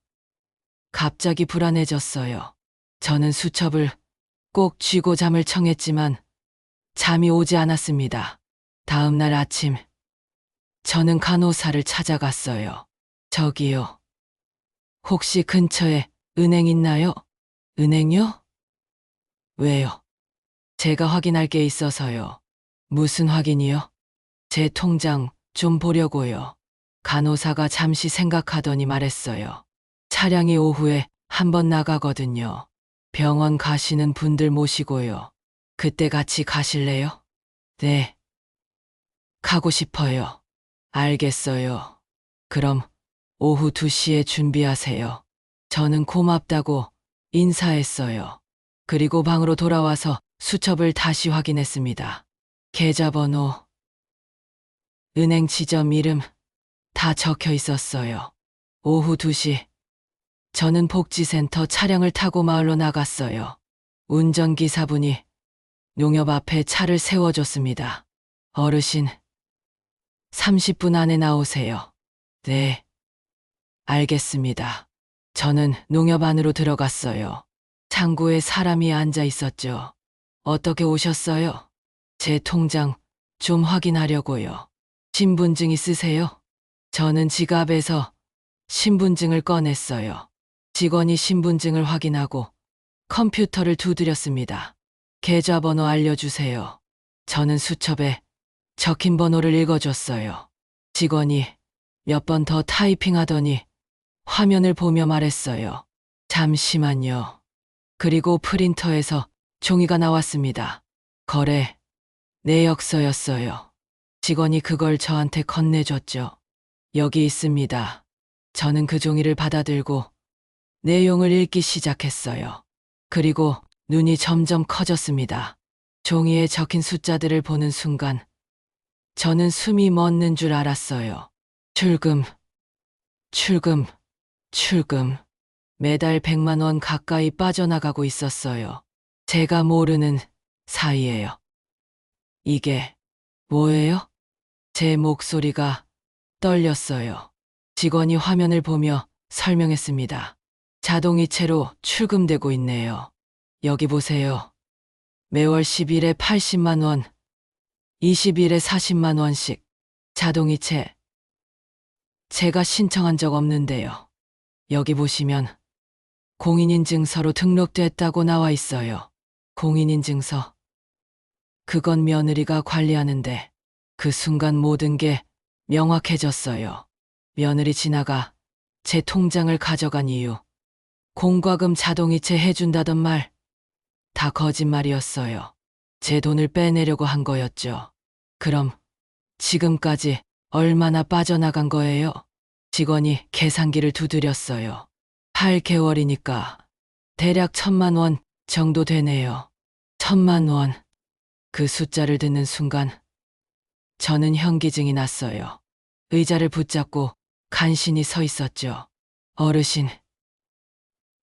갑자기 불안해졌어요. 저는 수첩을 꼭 쥐고 잠을 청했지만 잠이 오지 않았습니다. 다음 날 아침, 저는 간호사를 찾아갔어요. 저기요. 혹시 근처에 은행 있나요? 은행요? 왜요? 제가 확인할 게 있어서요. 무슨 확인이요? 제 통장 좀 보려고요. 간호사가 잠시 생각하더니 말했어요. 차량이 오후에 한번 나가거든요. 병원 가시는 분들 모시고요. 그때 같이 가실래요? 네. 가고 싶어요. 알겠어요. 그럼 오후 2시에 준비하세요. 저는 고맙다고 인사했어요. 그리고 방으로 돌아와서 수첩을 다시 확인했습니다. 계좌번호, 은행 지점 이름 다 적혀 있었어요. 오후 2시, 저는 복지센터 차량을 타고 마을로 나갔어요. 운전기사분이 농협 앞에 차를 세워줬습니다. 어르신, 30분 안에 나오세요. 네, 알겠습니다. 저는 농협 안으로 들어갔어요. 창구에 사람이 앉아 있었죠. 어떻게 오셨어요? 제 통장 좀 확인하려고요. 신분증 있으세요? 저는 지갑에서 신분증을 꺼냈어요. 직원이 신분증을 확인하고 컴퓨터를 두드렸습니다. 계좌번호 알려주세요. 저는 수첩에 적힌 번호를 읽어줬어요. 직원이 몇 번 더 타이핑하더니 화면을 보며 말했어요. 잠시만요. 그리고 프린터에서 종이가 나왔습니다. 거래 내역서였어요. 직원이 그걸 저한테 건네줬죠. 여기 있습니다. 저는 그 종이를 받아들고 내용을 읽기 시작했어요. 그리고 눈이 점점 커졌습니다. 종이에 적힌 숫자들을 보는 순간 저는 숨이 멎는 줄 알았어요. 출금, 출금, 출금. 매달 100만 원 가까이 빠져나가고 있었어요. 제가 모르는 사이에요. 이게 뭐예요? 제 목소리가 떨렸어요. 직원이 화면을 보며 설명했습니다. 자동이체로 출금되고 있네요. 여기 보세요. 매월 10일에 80만 원, 20일에 40만 원씩. 자동이체. 제가 신청한 적 없는데요. 여기 보시면 공인인증서로 등록됐다고 나와 있어요. 공인인증서. 그건 며느리가 관리하는데 그 순간 모든 게 명확해졌어요. 며느리 지나가 제 통장을 가져간 이유. 공과금 자동이체 해준다던 말. 다 거짓말이었어요. 제 돈을 빼내려고 한 거였죠. 그럼 지금까지 얼마나 빠져나간 거예요? 직원이 계산기를 두드렸어요. 8개월이니까 대략 1,000만 원 정도 되네요. 1,000만 원. 그 숫자를 듣는 순간 저는 현기증이 났어요. 의자를 붙잡고 간신히 서 있었죠. 어르신,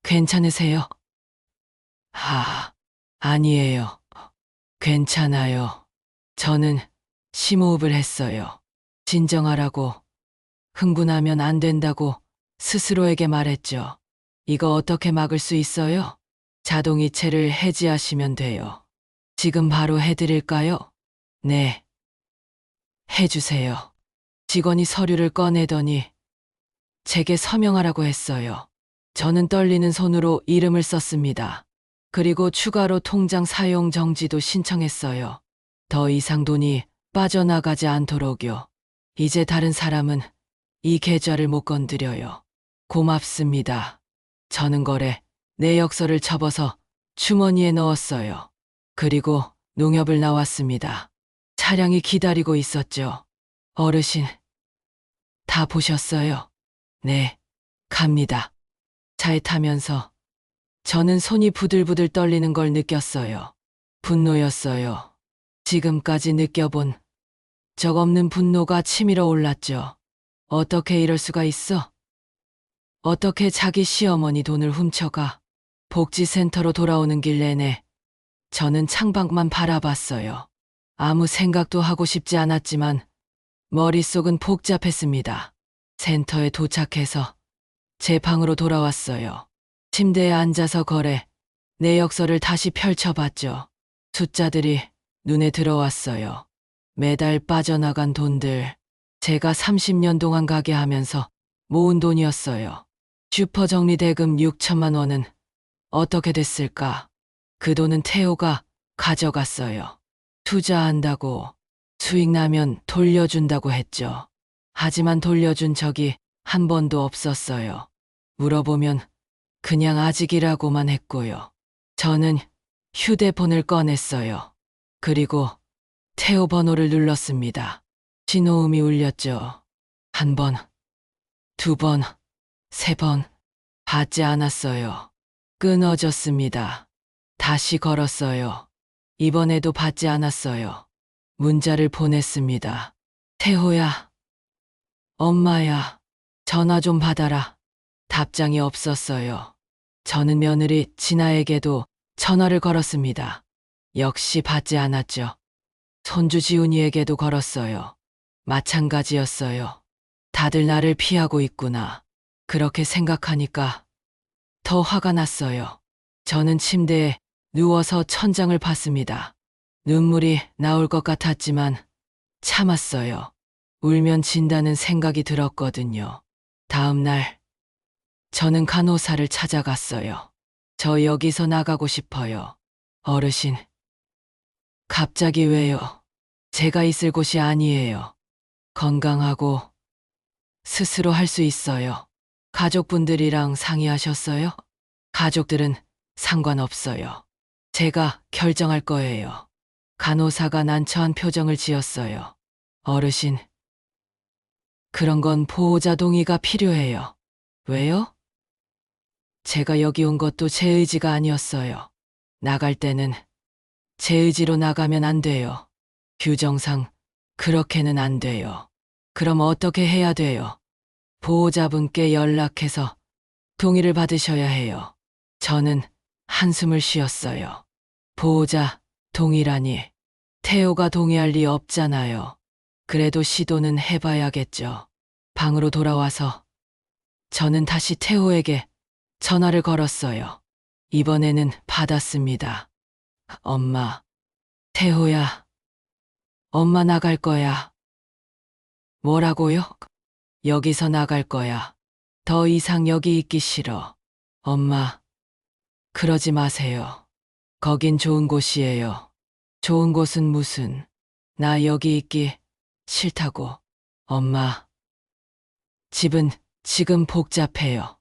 괜찮으세요? 아니에요. 괜찮아요. 저는 심호흡을 했어요. 진정하라고, 흥분하면 안 된다고 스스로에게 말했죠. 이거 어떻게 막을 수 있어요? 자동이체를 해지하시면 돼요. 지금 바로 해드릴까요? 네. 해주세요. 직원이 서류를 꺼내더니 제게 서명하라고 했어요. 저는 떨리는 손으로 이름을 썼습니다. 그리고 추가로 통장 사용 정지도 신청했어요. 더 이상 돈이 빠져나가지 않도록요. 이제 다른 사람은 이 계좌를 못 건드려요. 고맙습니다. 저는 거래 내역서를 접어서 주머니에 넣었어요. 그리고 농협을 나왔습니다. 차량이 기다리고 있었죠. 어르신, 다 보셨어요? 네, 갑니다. 차에 타면서 저는 손이 부들부들 떨리는 걸 느꼈어요. 분노였어요. 지금까지 느껴본 적 없는 분노가 치밀어 올랐죠. 어떻게 이럴 수가 있어? 어떻게 자기 시어머니 돈을 훔쳐가? 복지센터로 돌아오는 길 내내 저는 창밖만 바라봤어요. 아무 생각도 하고 싶지 않았지만 머릿속은 복잡했습니다. 센터에 도착해서 제 방으로 돌아왔어요. 침대에 앉아서 거래 내역서를 다시 펼쳐봤죠. 숫자들이 눈에 들어왔어요. 매달 빠져나간 돈들. 제가 30년 동안 가게 하면서 모은 돈이었어요. 슈퍼 정리 대금 6천만 원은 어떻게 됐을까? 그 돈은 태호가 가져갔어요. 투자한다고 수익 나면 돌려준다고 했죠. 하지만 돌려준 적이 한 번도 없었어요. 물어보면 그냥 아직이라고만 했고요. 저는 휴대폰을 꺼냈어요. 그리고 태호 번호를 눌렀습니다. 신호음이 울렸죠. 한 번, 두 번, 세 번 받지 않았어요. 끊어졌습니다. 다시 걸었어요. 이번에도 받지 않았어요. 문자를 보냈습니다. 태호야, 엄마야, 전화 좀 받아라. 답장이 없었어요. 저는 며느리 진아에게도 전화를 걸었습니다. 역시 받지 않았죠. 손주 지훈이에게도 걸었어요. 마찬가지였어요. 다들 나를 피하고 있구나. 그렇게 생각하니까 더 화가 났어요. 저는 침대에 누워서 천장을 봤습니다. 눈물이 나올 것 같았지만 참았어요. 울면 진다는 생각이 들었거든요. 다음 날 저는 간호사를 찾아갔어요. 저 여기서 나가고 싶어요. 어르신, 갑자기 왜요? 제가 있을 곳이 아니에요. 건강하고 스스로 할 수 있어요. 가족분들이랑 상의하셨어요? 가족들은 상관없어요. 제가 결정할 거예요. 간호사가 난처한 표정을 지었어요. 어르신, 그런 건 보호자 동의가 필요해요. 왜요? 제가 여기 온 것도 제 의지가 아니었어요. 나갈 때는 제 의지로 나가면 안 돼요. 규정상 그렇게는 안 돼요. 그럼 어떻게 해야 돼요? 보호자분께 연락해서 동의를 받으셔야 해요. 저는 한숨을 쉬었어요. 보호자 동의라니. 태호가 동의할 리 없잖아요. 그래도 시도는 해봐야겠죠. 방으로 돌아와서 저는 다시 태호에게 전화를 걸었어요. 이번에는 받았습니다. 엄마, 태호야, 엄마 나갈 거야. 뭐라고요? 여기서 나갈 거야. 더 이상 여기 있기 싫어. 엄마, 그러지 마세요. 거긴 좋은 곳이에요. 좋은 곳은 무슨, 나 여기 있기 싫다고. 엄마, 집은 지금 복잡해요.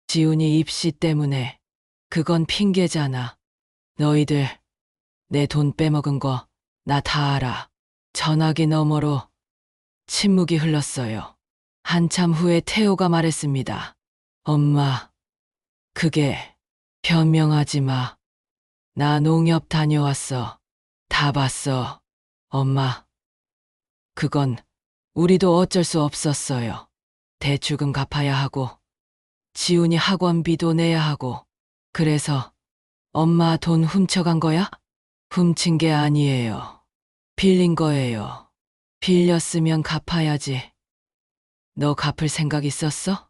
지훈이 입시 때문에. 그건 핑계잖아. 너희들 내 돈 빼먹은 거 나 다 알아. 전화기 너머로 침묵이 흘렀어요. 한참 후에 태호가 말했습니다. 엄마, 그게 변명하지 마. 나 농협 다녀왔어. 다 봤어. 엄마, 그건 우리도 어쩔 수 없었어요. 대출금 갚아야 하고 지훈이 학원비도 내야 하고. 그래서 엄마 돈 훔쳐간 거야? 훔친 게 아니에요. 빌린 거예요. 빌렸으면 갚아야지. 너 갚을 생각 있었어?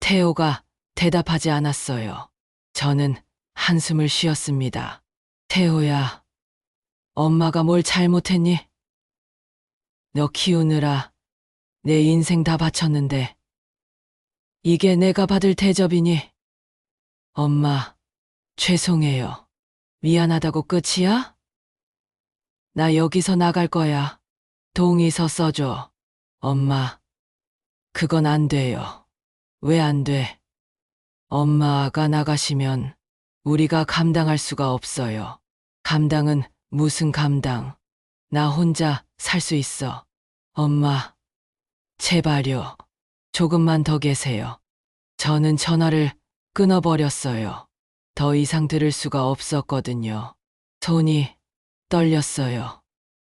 태호가 대답하지 않았어요. 저는 한숨을 쉬었습니다. 태호야, 엄마가 뭘 잘못했니? 너 키우느라 내 인생 다 바쳤는데 이게 내가 받을 대접이니? 엄마, 죄송해요. 미안하다고 끝이야? 나 여기서 나갈 거야. 동의서 써줘. 엄마, 그건 안 돼요. 왜 안 돼? 엄마가 나가시면 우리가 감당할 수가 없어요. 감당은 무슨 감당? 나 혼자 살 수 있어. 엄마, 제발요. 조금만 더 계세요. 저는 전화를 끊어버렸어요. 더 이상 들을 수가 없었거든요. 손이 떨렸어요.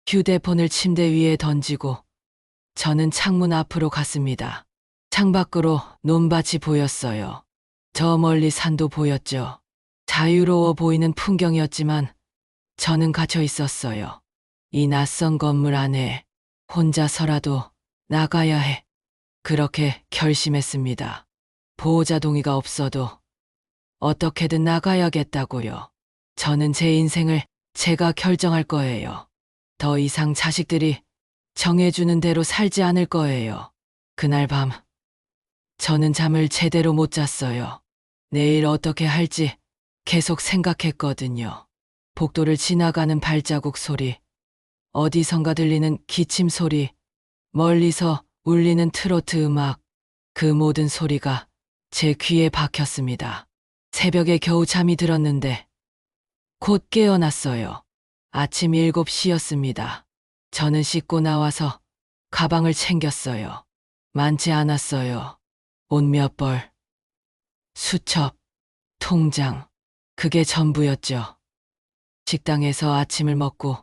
휴대폰을 침대 위에 던지고 저는 창문 앞으로 갔습니다. 창밖으로 논밭이 보였어요. 저 멀리 산도 보였죠. 자유로워 보이는 풍경이었지만 저는 갇혀 있었어요. 이 낯선 건물 안에 혼자서라도 나가야 해. 그렇게 결심했습니다. 보호자 동의가 없어도 어떻게든 나가야겠다고요. 저는 제 인생을 제가 결정할 거예요. 더 이상 자식들이 정해주는 대로 살지 않을 거예요. 그날 밤, 저는 잠을 제대로 못 잤어요. 내일 어떻게 할지 계속 생각했거든요. 복도를 지나가는 발자국 소리, 어디선가 들리는 기침 소리, 멀리서 울리는 트로트 음악, 그 모든 소리가 제 귀에 박혔습니다. 새벽에 겨우 잠이 들었는데 곧 깨어났어요. 아침 7시였습니다. 저는 씻고 나와서 가방을 챙겼어요. 많지 않았어요. 옷 몇 벌, 수첩, 통장, 그게 전부였죠. 식당에서 아침을 먹고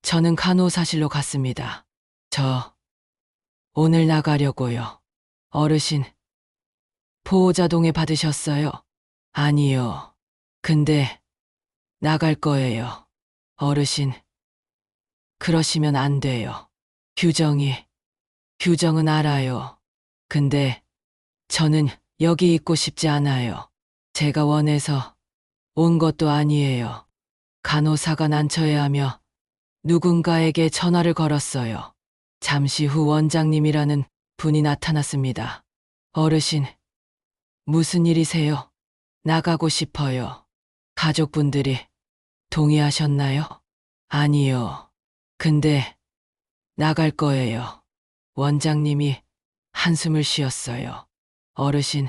저는 간호사실로 갔습니다. 저 오늘 나가려고요. 어르신, 보호자 동의 받으셨어요? 아니요. 근데 나갈 거예요. 어르신, 그러시면 안 돼요. 규정은 알아요. 근데 저는 여기 있고 싶지 않아요. 제가 원해서 온 것도 아니에요. 간호사가 난처해하며 누군가에게 전화를 걸었어요. 잠시 후 원장님이라는 분이 나타났습니다. 어르신, 무슨 일이세요? 나가고 싶어요. 가족분들이 동의하셨나요? 아니요. 근데 나갈 거예요. 원장님이 한숨을 쉬었어요. 어르신,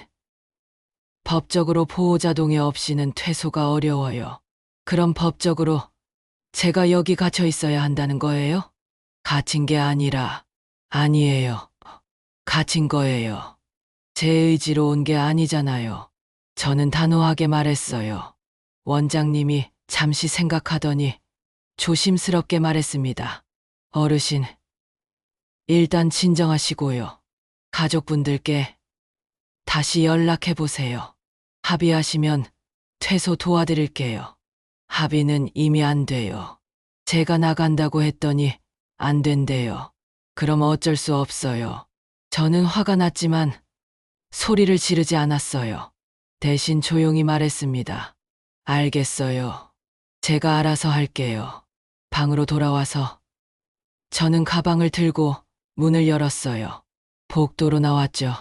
법적으로 보호자 동의 없이는 퇴소가 어려워요. 그럼 법적으로 제가 여기 갇혀 있어야 한다는 거예요? 갇힌 게 아니라, 아니에요. 갇힌 거예요. 제 의지로 온 게 아니잖아요. 저는 단호하게 말했어요. 원장님이 잠시 생각하더니 조심스럽게 말했습니다. 어르신, 일단 진정하시고요. 가족분들께 다시 연락해 보세요. 합의하시면 퇴소 도와드릴게요. 합의는 이미 안 돼요. 제가 나간다고 했더니 안 된대요. 그럼 어쩔 수 없어요. 저는 화가 났지만 소리를 지르지 않았어요. 대신 조용히 말했습니다. 알겠어요. 제가 알아서 할게요. 방으로 돌아와서 저는 가방을 들고 문을 열었어요. 복도로 나왔죠.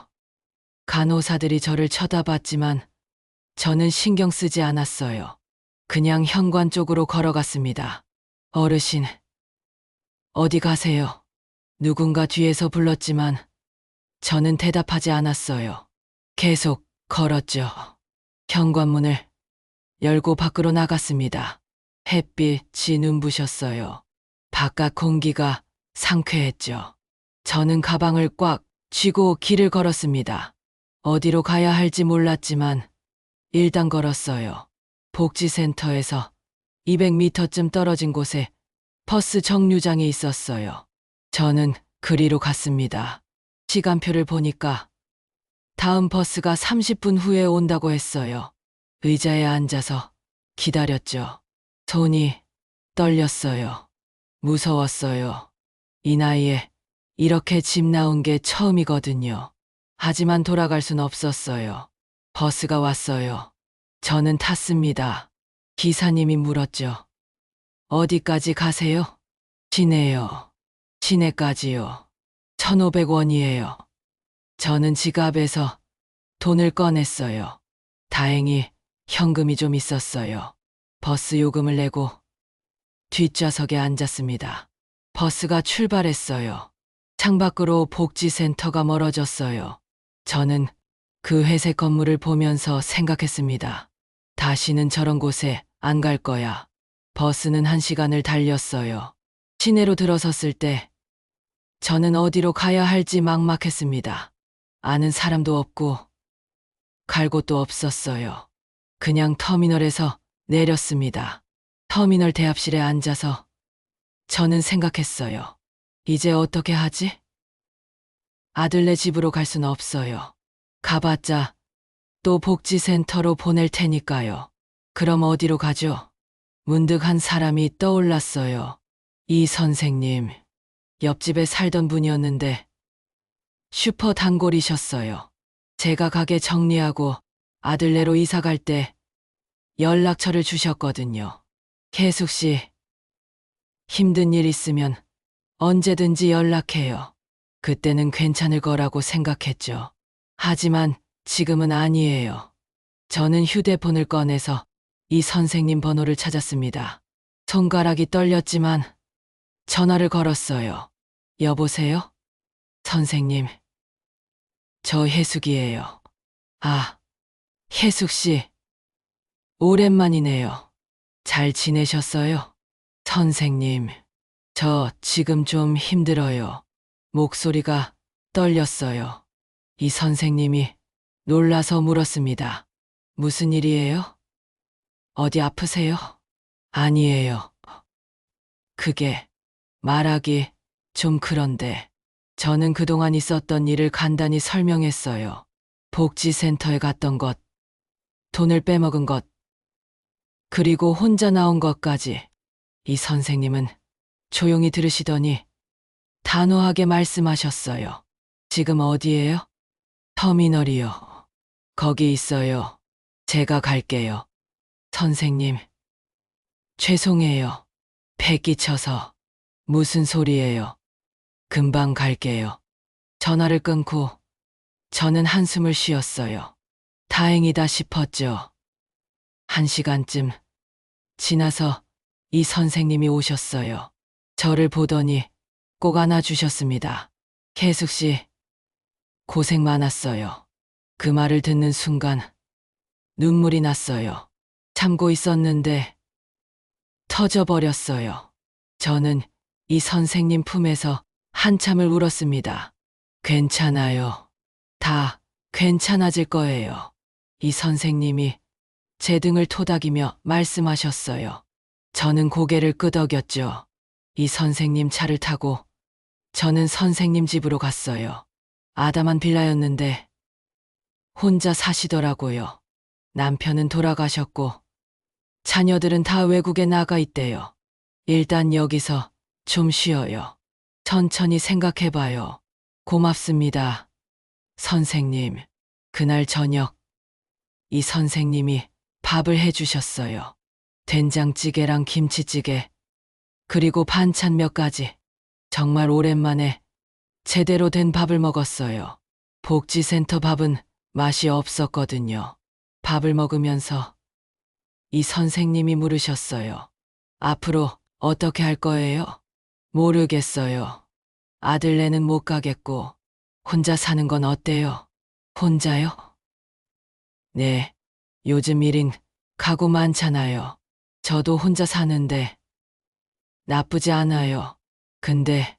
간호사들이 저를 쳐다봤지만 저는 신경 쓰지 않았어요. 그냥 현관 쪽으로 걸어갔습니다. 어르신, 어디 가세요? 누군가 뒤에서 불렀지만 저는 대답하지 않았어요. 계속 걸었죠. 현관문을 열고 밖으로 나갔습니다. 햇빛이 눈부셨어요. 바깥 공기가 상쾌했죠. 저는 가방을 꽉 쥐고 길을 걸었습니다. 어디로 가야 할지 몰랐지만 일단 걸었어요. 복지센터에서 200m쯤 떨어진 곳에 버스 정류장이 있었어요. 저는 그리로 갔습니다. 시간표를 보니까 다음 버스가 30분 후에 온다고 했어요. 의자에 앉아서 기다렸죠. 손이 떨렸어요. 무서웠어요. 이 나이에 이렇게 집 나온 게 처음이거든요. 하지만 돌아갈 순 없었어요. 버스가 왔어요. 저는 탔습니다. 기사님이 물었죠. 어디까지 가세요? 시내요. 시내까지요. 1,500원이에요. 저는 지갑에서 돈을 꺼냈어요. 다행히 현금이 좀 있었어요. 버스 요금을 내고 뒷좌석에 앉았습니다. 버스가 출발했어요. 창밖으로 복지센터가 멀어졌어요. 저는 그 회색 건물을 보면서 생각했습니다. 다시는 저런 곳에 안 갈 거야. 버스는 1시간을 달렸어요. 시내로 들어섰을 때 저는 어디로 가야 할지 막막했습니다. 아는 사람도 없고 갈 곳도 없었어요. 그냥 터미널에서 내렸습니다. 터미널 대합실에 앉아서 저는 생각했어요. 이제 어떻게 하지? 아들네 집으로 갈 순 없어요. 가봤자 또 복지센터로 보낼 테니까요. 그럼 어디로 가죠? 문득 한 사람이 떠올랐어요. 이 선생님, 옆집에 살던 분이었는데 슈퍼 단골이셨어요. 제가 가게 정리하고 아들네로 이사 갈 때 연락처를 주셨거든요. 계숙 씨, 힘든 일 있으면 언제든지 연락해요. 그때는 괜찮을 거라고 생각했죠. 하지만 지금은 아니에요. 저는 휴대폰을 꺼내서 이 선생님 번호를 찾았습니다. 손가락이 떨렸지만 전화를 걸었어요. 여보세요? 선생님, 저 혜숙이에요. 아, 혜숙 씨, 오랜만이네요. 잘 지내셨어요? 선생님, 저 지금 좀 힘들어요. 목소리가 떨렸어요. 이 선생님이 놀라서 물었습니다. 무슨 일이에요? 어디 아프세요? 아니에요. 그게 말하기 좀 그런데 저는 그동안 있었던 일을 간단히 설명했어요. 복지센터에 갔던 것, 돈을 빼먹은 것, 그리고 혼자 나온 것까지. 이 선생님은 조용히 들으시더니 단호하게 말씀하셨어요. 지금 어디예요? 터미널이요. 거기 있어요. 제가 갈게요. 선생님, 죄송해요. 패기 쳐서. 무슨 소리예요? 금방 갈게요. 전화를 끊고 저는 한숨을 쉬었어요. 다행이다 싶었죠. 1시간쯤 지나서 이 선생님이 오셨어요. 저를 보더니 꼭 안아주셨습니다. 혜숙 씨, 고생 많았어요. 그 말을 듣는 순간 눈물이 났어요. 참고 있었는데 터져버렸어요. 저는 이 선생님 품에서 한참을 울었습니다. 괜찮아요. 다 괜찮아질 거예요. 이 선생님이 제 등을 토닥이며 말씀하셨어요. 저는 고개를 끄덕였죠. 이 선생님 차를 타고 저는 선생님 집으로 갔어요. 아담한 빌라였는데 혼자 사시더라고요. 남편은 돌아가셨고 자녀들은 다 외국에 나가 있대요. 일단 여기서 좀 쉬어요. 천천히 생각해봐요. 고맙습니다. 선생님, 그날 저녁 이 선생님이 밥을 해주셨어요. 된장찌개랑 김치찌개, 그리고 반찬 몇 가지. 정말 오랜만에 제대로 된 밥을 먹었어요. 복지센터 밥은 맛이 없었거든요. 밥을 먹으면서 이 선생님이 물으셨어요. 앞으로 어떻게 할 거예요? 모르겠어요. 아들네는 못 가겠고, 혼자 사는 건 어때요? 혼자요? 네, 요즘 1인 가구 많잖아요. 저도 혼자 사는데 나쁘지 않아요. 근데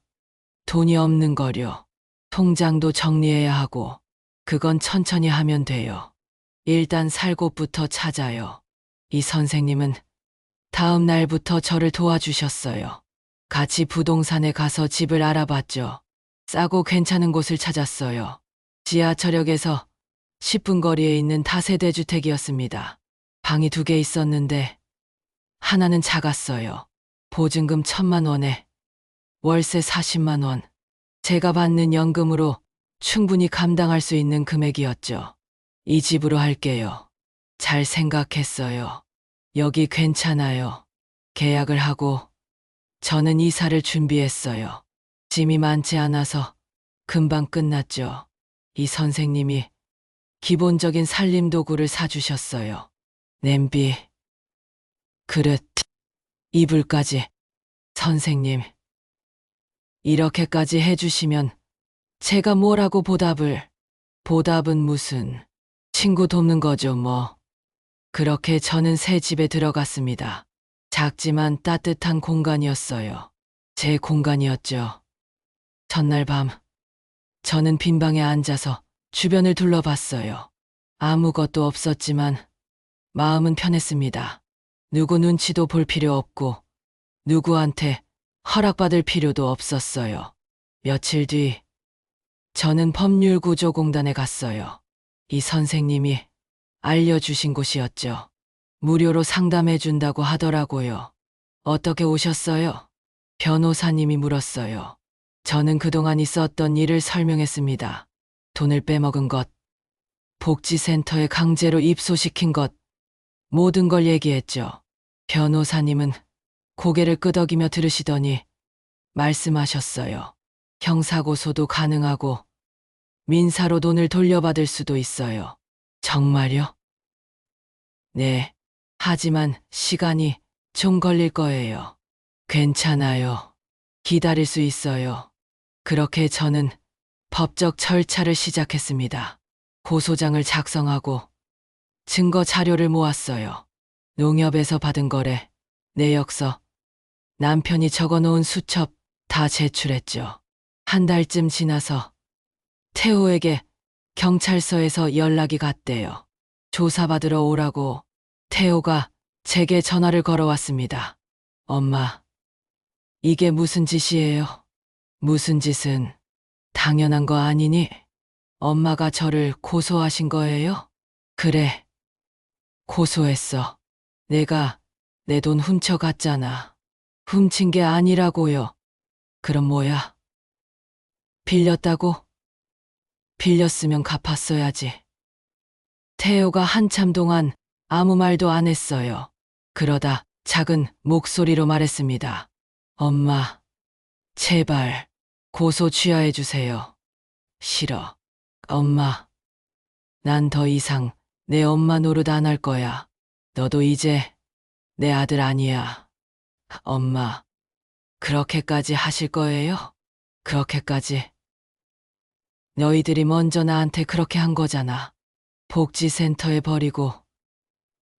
돈이 없는 거려. 통장도 정리해야 하고, 그건 천천히 하면 돼요. 일단 살 곳부터 찾아요. 이 선생님은 다음 날부터 저를 도와주셨어요. 같이 부동산에 가서 집을 알아봤죠. 싸고 괜찮은 곳을 찾았어요. 지하철역에서 10분 거리에 있는 다세대 주택이었습니다. 방이 2개 있었는데 하나는 작았어요. 보증금 1,000만 원에 월세 40만 원. 제가 받는 연금으로 충분히 감당할 수 있는 금액이었죠. 이 집으로 할게요. 잘 생각했어요. 여기 괜찮아요. 계약을 하고 저는 이사를 준비했어요. 짐이 많지 않아서 금방 끝났죠. 이 선생님이 기본적인 살림 도구를 사주셨어요. 냄비, 그릇, 이불까지. 선생님, 이렇게까지 해주시면 제가 뭐라고 보답은 무슨, 친구 돕는 거죠 뭐. 그렇게 저는 새 집에 들어갔습니다. 작지만 따뜻한 공간이었어요. 제 공간이었죠. 첫날 밤, 저는 빈방에 앉아서 주변을 둘러봤어요. 아무것도 없었지만 마음은 편했습니다. 누구 눈치도 볼 필요 없고 누구한테 허락받을 필요도 없었어요. 며칠 뒤 저는 법률구조공단에 갔어요. 이 선생님이 알려주신 곳이었죠. 무료로 상담해 준다고 하더라고요. 어떻게 오셨어요? 변호사님이 물었어요. 저는 그동안 있었던 일을 설명했습니다. 돈을 빼먹은 것, 복지센터에 강제로 입소시킨 것, 모든 걸 얘기했죠. 변호사님은 고개를 끄덕이며 들으시더니 말씀하셨어요. 형사고소도 가능하고 민사로 돈을 돌려받을 수도 있어요. 정말요? 네. 하지만 시간이 좀 걸릴 거예요. 괜찮아요. 기다릴 수 있어요. 그렇게 저는 법적 절차를 시작했습니다. 고소장을 작성하고 증거 자료를 모았어요. 농협에서 받은 거래, 내역서, 남편이 적어놓은 수첩 다 제출했죠. 한 달쯤 지나서 태호에게 경찰서에서 연락이 갔대요. 조사받으러 오라고. 태호가 제게 전화를 걸어왔습니다. 엄마, 이게 무슨 짓이에요? 무슨 짓은 당연한 거 아니니? 엄마가 저를 고소하신 거예요? 그래, 고소했어. 내가 내 돈 훔쳐갔잖아. 훔친 게 아니라고요. 그럼 뭐야? 빌렸다고? 빌렸으면 갚았어야지. 태호가 한참 동안 아무 말도 안 했어요. 그러다 작은 목소리로 말했습니다. 엄마, 제발 고소 취하해 주세요. 싫어. 엄마, 난 더 이상 내 엄마 노릇 안 할 거야. 너도 이제 내 아들 아니야. 엄마, 그렇게까지 하실 거예요? 그렇게까지. 너희들이 먼저 나한테 그렇게 한 거잖아. 복지센터에 버리고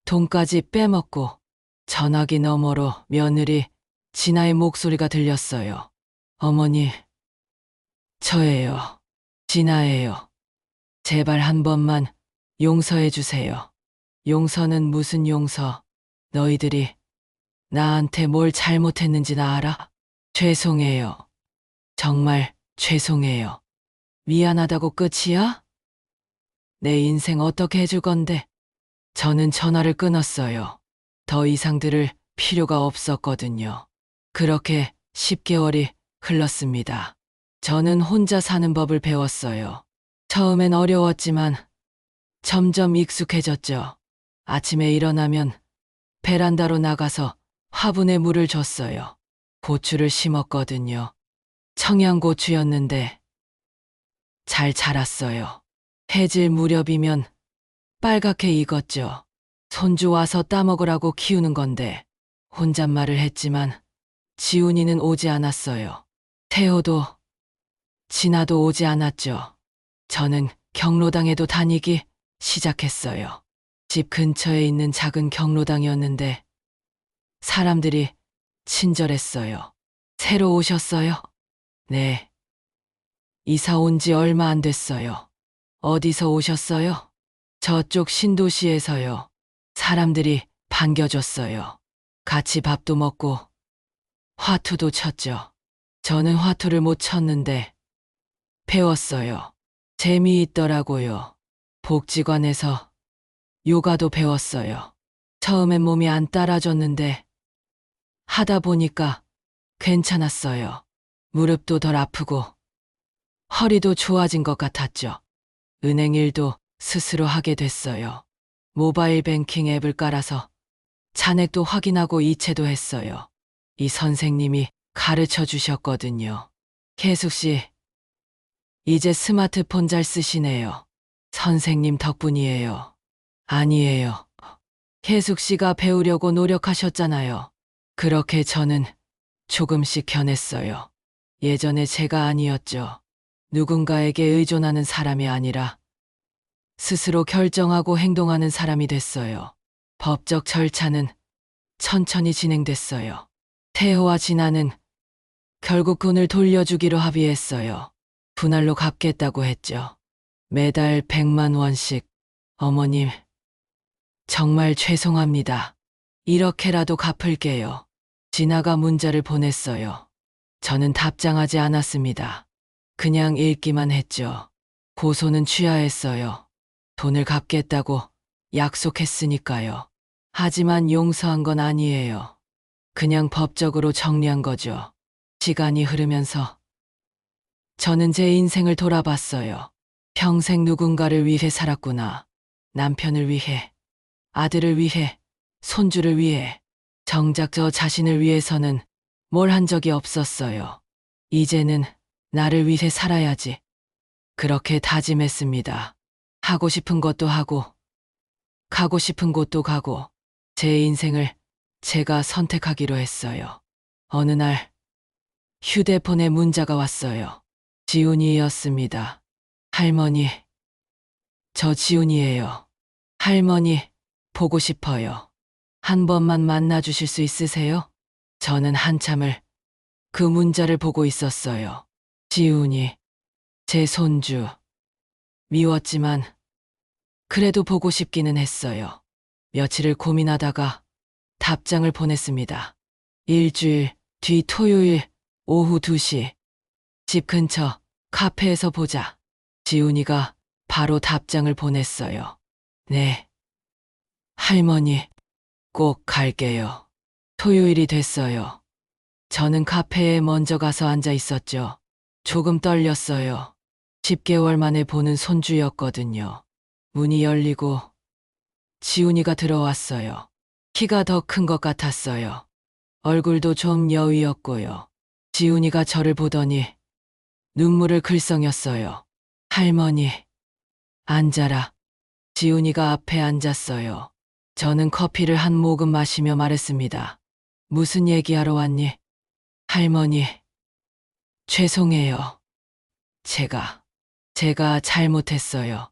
돈까지 빼먹고. 전화기 너머로 며느리 진아의 목소리가 들렸어요. 어머니, 저예요. 진아예요. 제발 한 번만 용서해 주세요. 용서는 무슨 용서? 너희들이 나한테 뭘 잘못했는지 나 알아? 죄송해요. 정말 죄송해요. 미안하다고 끝이야? 내 인생 어떻게 해줄 건데? 저는 전화를 끊었어요. 더 이상 들을 필요가 없었거든요. 그렇게 10개월이 흘렀습니다. 저는 혼자 사는 법을 배웠어요. 처음엔 어려웠지만 점점 익숙해졌죠. 아침에 일어나면 베란다로 나가서 화분에 물을 줬어요. 고추를 심었거든요. 청양고추였는데 잘 자랐어요. 해질 무렵이면 빨갛게 익었죠. 손주 와서 따먹으라고 키우는 건데 혼잣말을 했지만 지훈이는 오지 않았어요. 태호도 진아도 오지 않았죠. 저는 경로당에도 다니기 시작했어요. 집 근처에 있는 작은 경로당이었는데 사람들이 친절했어요. 새로 오셨어요? 네. 이사 온 지 얼마 안 됐어요. 어디서 오셨어요? 저쪽 신도시에서요. 사람들이 반겨줬어요. 같이 밥도 먹고 화투도 쳤죠. 저는 화투를 못 쳤는데 배웠어요. 재미있더라고요. 복지관에서 요가도 배웠어요. 처음엔 몸이 안 따라줬는데 하다 보니까 괜찮았어요. 무릎도 덜 아프고 허리도 좋아진 것 같았죠. 은행 일도 스스로 하게 됐어요. 모바일 뱅킹 앱을 깔아서 잔액도 확인하고 이체도 했어요. 이 선생님이 가르쳐 주셨거든요. 혜숙 씨, 이제 스마트폰 잘 쓰시네요. 선생님 덕분이에요. 아니에요. 혜숙 씨가 배우려고 노력하셨잖아요. 그렇게 저는 조금씩 변했어요. 예전에 제가 아니었죠. 누군가에게 의존하는 사람이 아니라 스스로 결정하고 행동하는 사람이 됐어요. 법적 절차는 천천히 진행됐어요. 태호와 진아는 결국 돈을 돌려주기로 합의했어요. 분할로 갚겠다고 했죠. 매달 100만 원씩. 어머님, 정말 죄송합니다. 이렇게라도 갚을게요. 진아가 문자를 보냈어요. 저는 답장하지 않았습니다. 그냥 읽기만 했죠. 고소는 취하했어요. 돈을 갚겠다고 약속했으니까요. 하지만 용서한 건 아니에요. 그냥 법적으로 정리한 거죠. 시간이 흐르면서 저는 제 인생을 돌아봤어요. 평생 누군가를 위해 살았구나. 남편을 위해, 아들을 위해, 손주를 위해. 정작 저 자신을 위해서는 뭘 한 적이 없었어요. 이제는 나를 위해 살아야지. 그렇게 다짐했습니다. 하고 싶은 것도 하고, 가고 싶은 곳도 가고, 제 인생을 제가 선택하기로 했어요. 어느 날 휴대폰에 문자가 왔어요. 지훈이였습니다. 할머니, 저 지훈이에요. 할머니, 보고 싶어요. 한 번만 만나주실 수 있으세요? 저는 한참을 그 문자를 보고 있었어요. 지훈이, 제 손주. 미웠지만 그래도 보고 싶기는 했어요. 며칠을 고민하다가 답장을 보냈습니다. 일주일 뒤 토요일 오후 2시. 집 근처 카페에서 보자. 지훈이가 바로 답장을 보냈어요. 네. 할머니, 꼭 갈게요. 토요일이 됐어요. 저는 카페에 먼저 가서 앉아 있었죠. 조금 떨렸어요. 10개월 만에 보는 손주였거든요. 문이 열리고 지훈이가 들어왔어요. 키가 더 큰 것 같았어요. 얼굴도 좀 여위였고요. 지훈이가 저를 보더니 눈물을 글썽였어요. 할머니, 앉아라. 지훈이가 앞에 앉았어요. 저는 커피를 한 모금 마시며 말했습니다. 무슨 얘기하러 왔니? 할머니, 죄송해요. 제가 잘못했어요.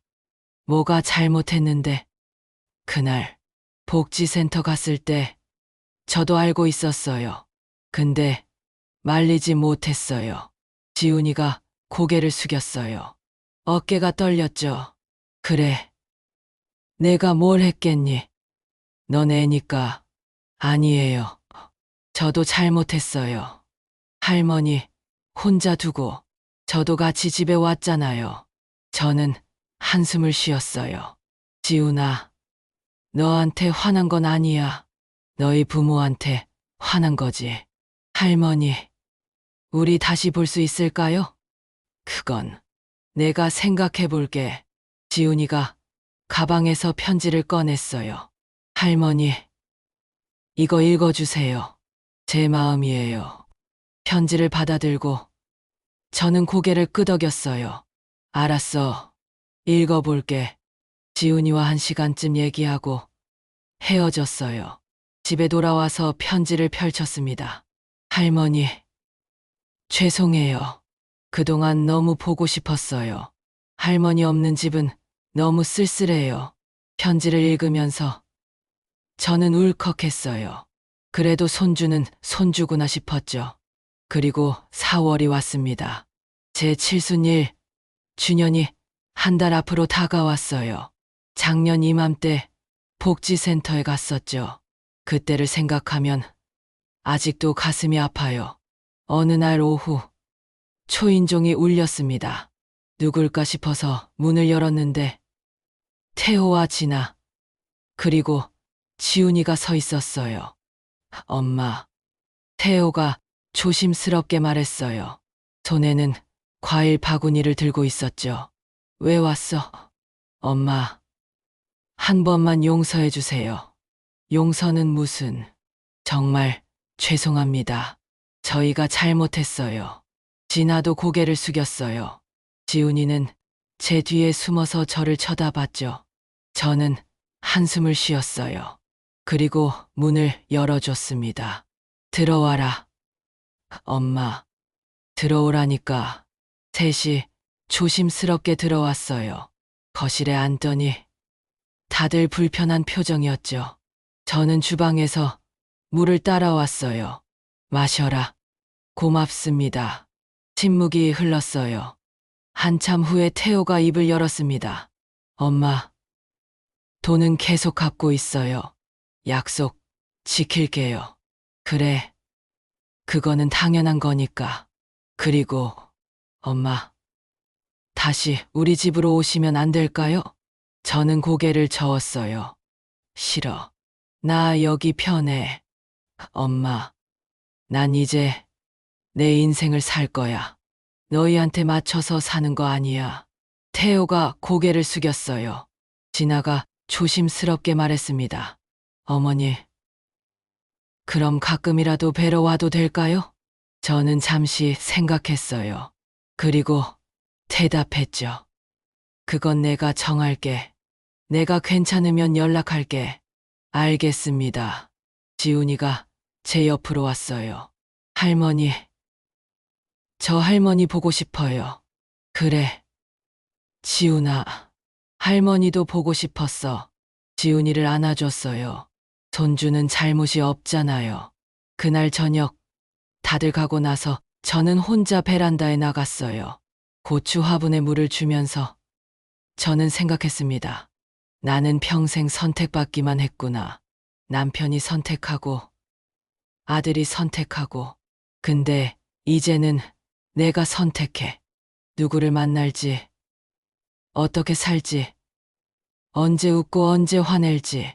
뭐가 잘못했는데? 그날 복지센터 갔을 때 저도 알고 있었어요. 근데 말리지 못했어요. 지훈이가 고개를 숙였어요. 어깨가 떨렸죠. 그래, 내가 뭘 했겠니? 넌 애니까. 아니에요. 저도 잘못했어요. 할머니 혼자 두고 저도 같이 집에 왔잖아요. 저는 한숨을 쉬었어요. 지훈아, 너한테 화난 건 아니야. 너희 부모한테 화난 거지. 할머니, 우리 다시 볼 수 있을까요? 그건 내가 생각해 볼게. 지훈이가 가방에서 편지를 꺼냈어요. 할머니, 이거 읽어주세요. 제 마음이에요. 편지를 받아들고 저는 고개를 끄덕였어요. 알았어. 읽어볼게. 지훈이와 1시간쯤 얘기하고 헤어졌어요. 집에 돌아와서 편지를 펼쳤습니다. 할머니, 죄송해요. 그동안 너무 보고 싶었어요. 할머니 없는 집은 너무 쓸쓸해요. 편지를 읽으면서 저는 울컥했어요. 그래도 손주는 손주구나 싶었죠. 그리고 4월이 왔습니다. 제 칠순일 주년이 한 달 앞으로 다가왔어요. 작년 이맘때 복지센터에 갔었죠. 그때를 생각하면 아직도 가슴이 아파요. 어느 날 오후 초인종이 울렸습니다. 누굴까 싶어서 문을 열었는데 태호와 진아, 그리고 지훈이가 서 있었어요. 엄마. 태호가 조심스럽게 말했어요. 손에는 과일 바구니를 들고 있었죠. 왜 왔어? 엄마, 한 번만 용서해 주세요. 용서는 무슨. 정말 죄송합니다. 저희가 잘못했어요. 진아도 고개를 숙였어요. 지훈이는 제 뒤에 숨어서 저를 쳐다봤죠. 저는 한숨을 쉬었어요. 그리고 문을 열어줬습니다. 들어와라. 엄마, 들어오라니까. 셋이 조심스럽게 들어왔어요. 거실에 앉더니 다들 불편한 표정이었죠. 저는 주방에서 물을 따라왔어요. 마셔라. 고맙습니다. 침묵이 흘렀어요. 한참 후에 태호가 입을 열었습니다. 엄마, 돈은 계속 갚고 있어요. 약속 지킬게요. 그래, 그거는 당연한 거니까. 그리고 엄마, 다시 우리 집으로 오시면 안 될까요? 저는 고개를 저었어요. 싫어. 나 여기 편해. 엄마, 난 이제 내 인생을 살 거야. 너희한테 맞춰서 사는 거 아니야. 태호가 고개를 숙였어요. 진아가 조심스럽게 말했습니다. 어머니, 그럼 가끔이라도 뵈러 와도 될까요? 저는 잠시 생각했어요. 그리고 대답했죠. 그건 내가 정할게. 내가 괜찮으면 연락할게. 알겠습니다. 지훈이가 제 옆으로 왔어요. 할머니, 저 할머니 보고 싶어요. 그래, 지훈아. 할머니도 보고 싶었어. 지훈이를 안아줬어요. 손주는 잘못이 없잖아요. 그날 저녁 다들 가고 나서 저는 혼자 베란다에 나갔어요. 고추 화분에 물을 주면서 저는 생각했습니다. 나는 평생 선택받기만 했구나. 남편이 선택하고 아들이 선택하고. 근데 이제는 내가 선택해. 누구를 만날지, 어떻게 살지, 언제 웃고 언제 화낼지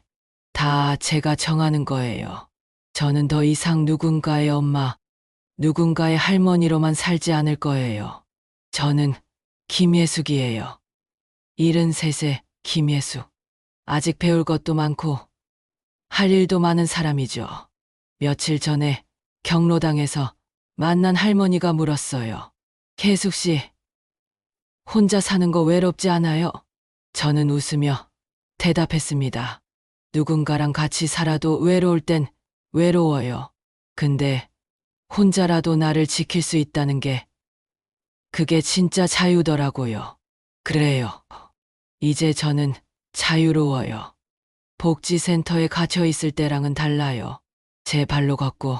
다 제가 정하는 거예요. 저는 더 이상 누군가의 엄마, 누군가의 할머니로만 살지 않을 거예요. 저는 김예숙이에요. 73세 김예숙. 아직 배울 것도 많고 할 일도 많은 사람이죠. 며칠 전에 경로당에서 만난 할머니가 물었어요. 혜숙 씨, 혼자 사는 거 외롭지 않아요? 저는 웃으며 대답했습니다. 누군가랑 같이 살아도 외로울 땐 외로워요. 근데 혼자라도 나를 지킬 수 있다는 게 그게 진짜 자유더라고요. 그래요. 이제 저는 자유로워요. 복지센터에 갇혀 있을 때랑은 달라요. 제 발로 걷고,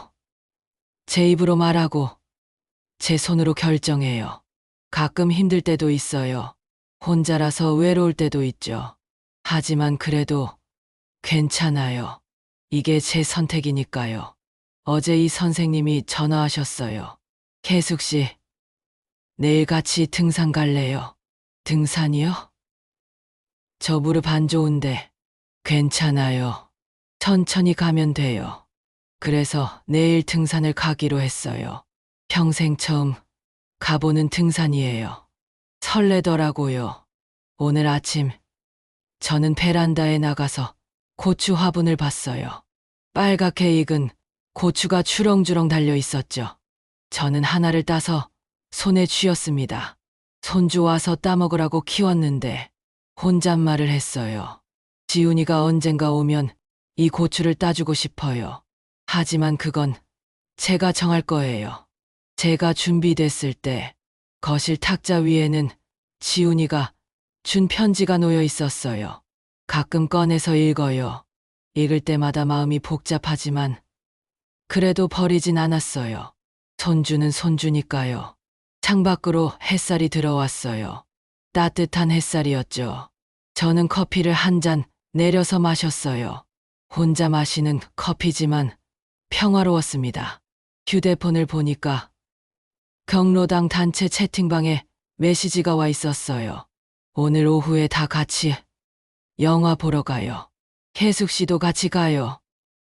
제 입으로 말하고, 제 손으로 결정해요. 가끔 힘들 때도 있어요. 혼자라서 외로울 때도 있죠. 하지만 그래도 괜찮아요. 이게 제 선택이니까요. 어제 이 선생님이 전화하셨어요. 혜숙 씨, 내일 같이 등산 갈래요? 등산이요? 저 무릎 안 좋은데. 괜찮아요. 천천히 가면 돼요. 그래서 내일 등산을 가기로 했어요. 평생 처음 가보는 등산이에요. 설레더라고요. 오늘 아침 저는 베란다에 나가서 고추 화분을 봤어요. 빨갛게 익은 고추가 주렁주렁 달려 있었죠. 저는 하나를 따서 손에 쥐었습니다. 손주 와서 따먹으라고 키웠는데 혼잣말을 했어요. 지훈이가 언젠가 오면 이 고추를 따주고 싶어요. 하지만 그건 제가 정할 거예요. 제가 준비됐을 때 거실 탁자 위에는 지훈이가 준 편지가 놓여 있었어요. 가끔 꺼내서 읽어요. 읽을 때마다 마음이 복잡하지만 그래도 버리진 않았어요. 손주는 손주니까요. 창밖으로 햇살이 들어왔어요. 따뜻한 햇살이었죠. 저는 커피를 한 잔 내려서 마셨어요. 혼자 마시는 커피지만 평화로웠습니다. 휴대폰을 보니까 경로당 단체 채팅방에 메시지가 와 있었어요. 오늘 오후에 다 같이 영화 보러 가요. 혜숙 씨도 같이 가요.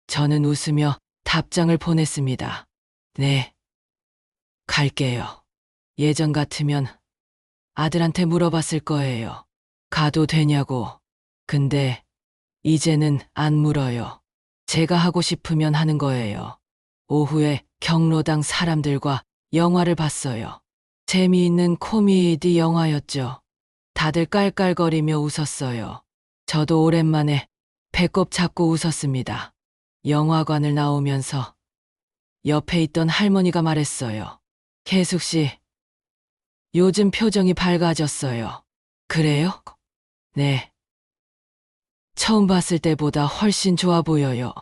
저는 웃으며 답장을 보냈습니다. 네, 갈게요. 예전 같으면 아들한테 물어봤을 거예요. 가도 되냐고. 근데 이제는 안 물어요. 제가 하고 싶으면 하는 거예요. 오후에 경로당 사람들과 영화를 봤어요. 재미있는 코미디 영화였죠. 다들 깔깔거리며 웃었어요. 저도 오랜만에 배꼽 잡고 웃었습니다. 영화관을 나오면서 옆에 있던 할머니가 말했어요. 혜숙 씨, 요즘 표정이 밝아졌어요. 그래요? 네. 처음 봤을 때보다 훨씬 좋아 보여요.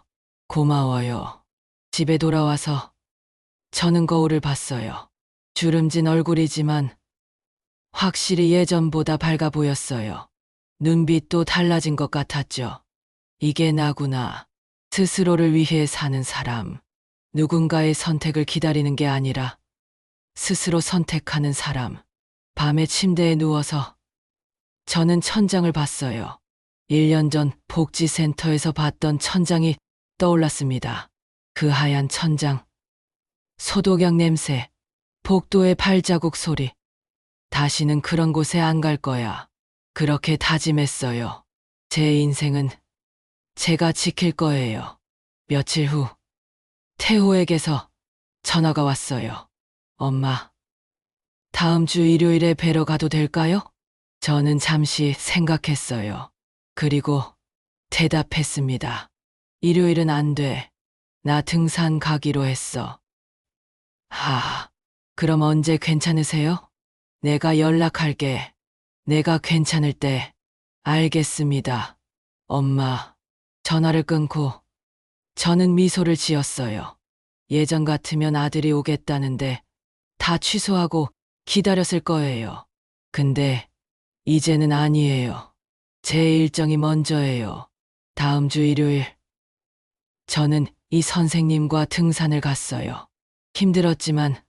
고마워요. 집에 돌아와서 저는 거울을 봤어요. 주름진 얼굴이지만 확실히 예전보다 밝아 보였어요. 눈빛도 달라진 것 같았죠. 이게 나구나. 스스로를 위해 사는 사람. 누군가의 선택을 기다리는 게 아니라 스스로 선택하는 사람. 밤에 침대에 누워서 저는 천장을 봤어요. 1년 전 복지센터에서 봤던 천장이 떠올랐습니다. 그 하얀 천장, 소독약 냄새, 복도의 발자국 소리. 다시는 그런 곳에 안 갈 거야. 그렇게 다짐했어요. 제 인생은 제가 지킬 거예요. 며칠 후, 태호에게서 전화가 왔어요. 엄마, 다음 주 일요일에 뵈러 가도 될까요? 저는 잠시 생각했어요. 그리고 대답했습니다. 일요일은 안 돼. 나 등산 가기로 했어. 그럼 언제 괜찮으세요? 내가 연락할게. 내가 괜찮을 때. 알겠습니다. 엄마. 전화를 끊고 저는 미소를 지었어요. 예전 같으면 아들이 오겠다는데 다 취소하고 기다렸을 거예요. 근데 이제는 아니에요. 제 일정이 먼저예요. 다음 주 일요일. 저는 이 선생님과 등산을 갔어요. 힘들었지만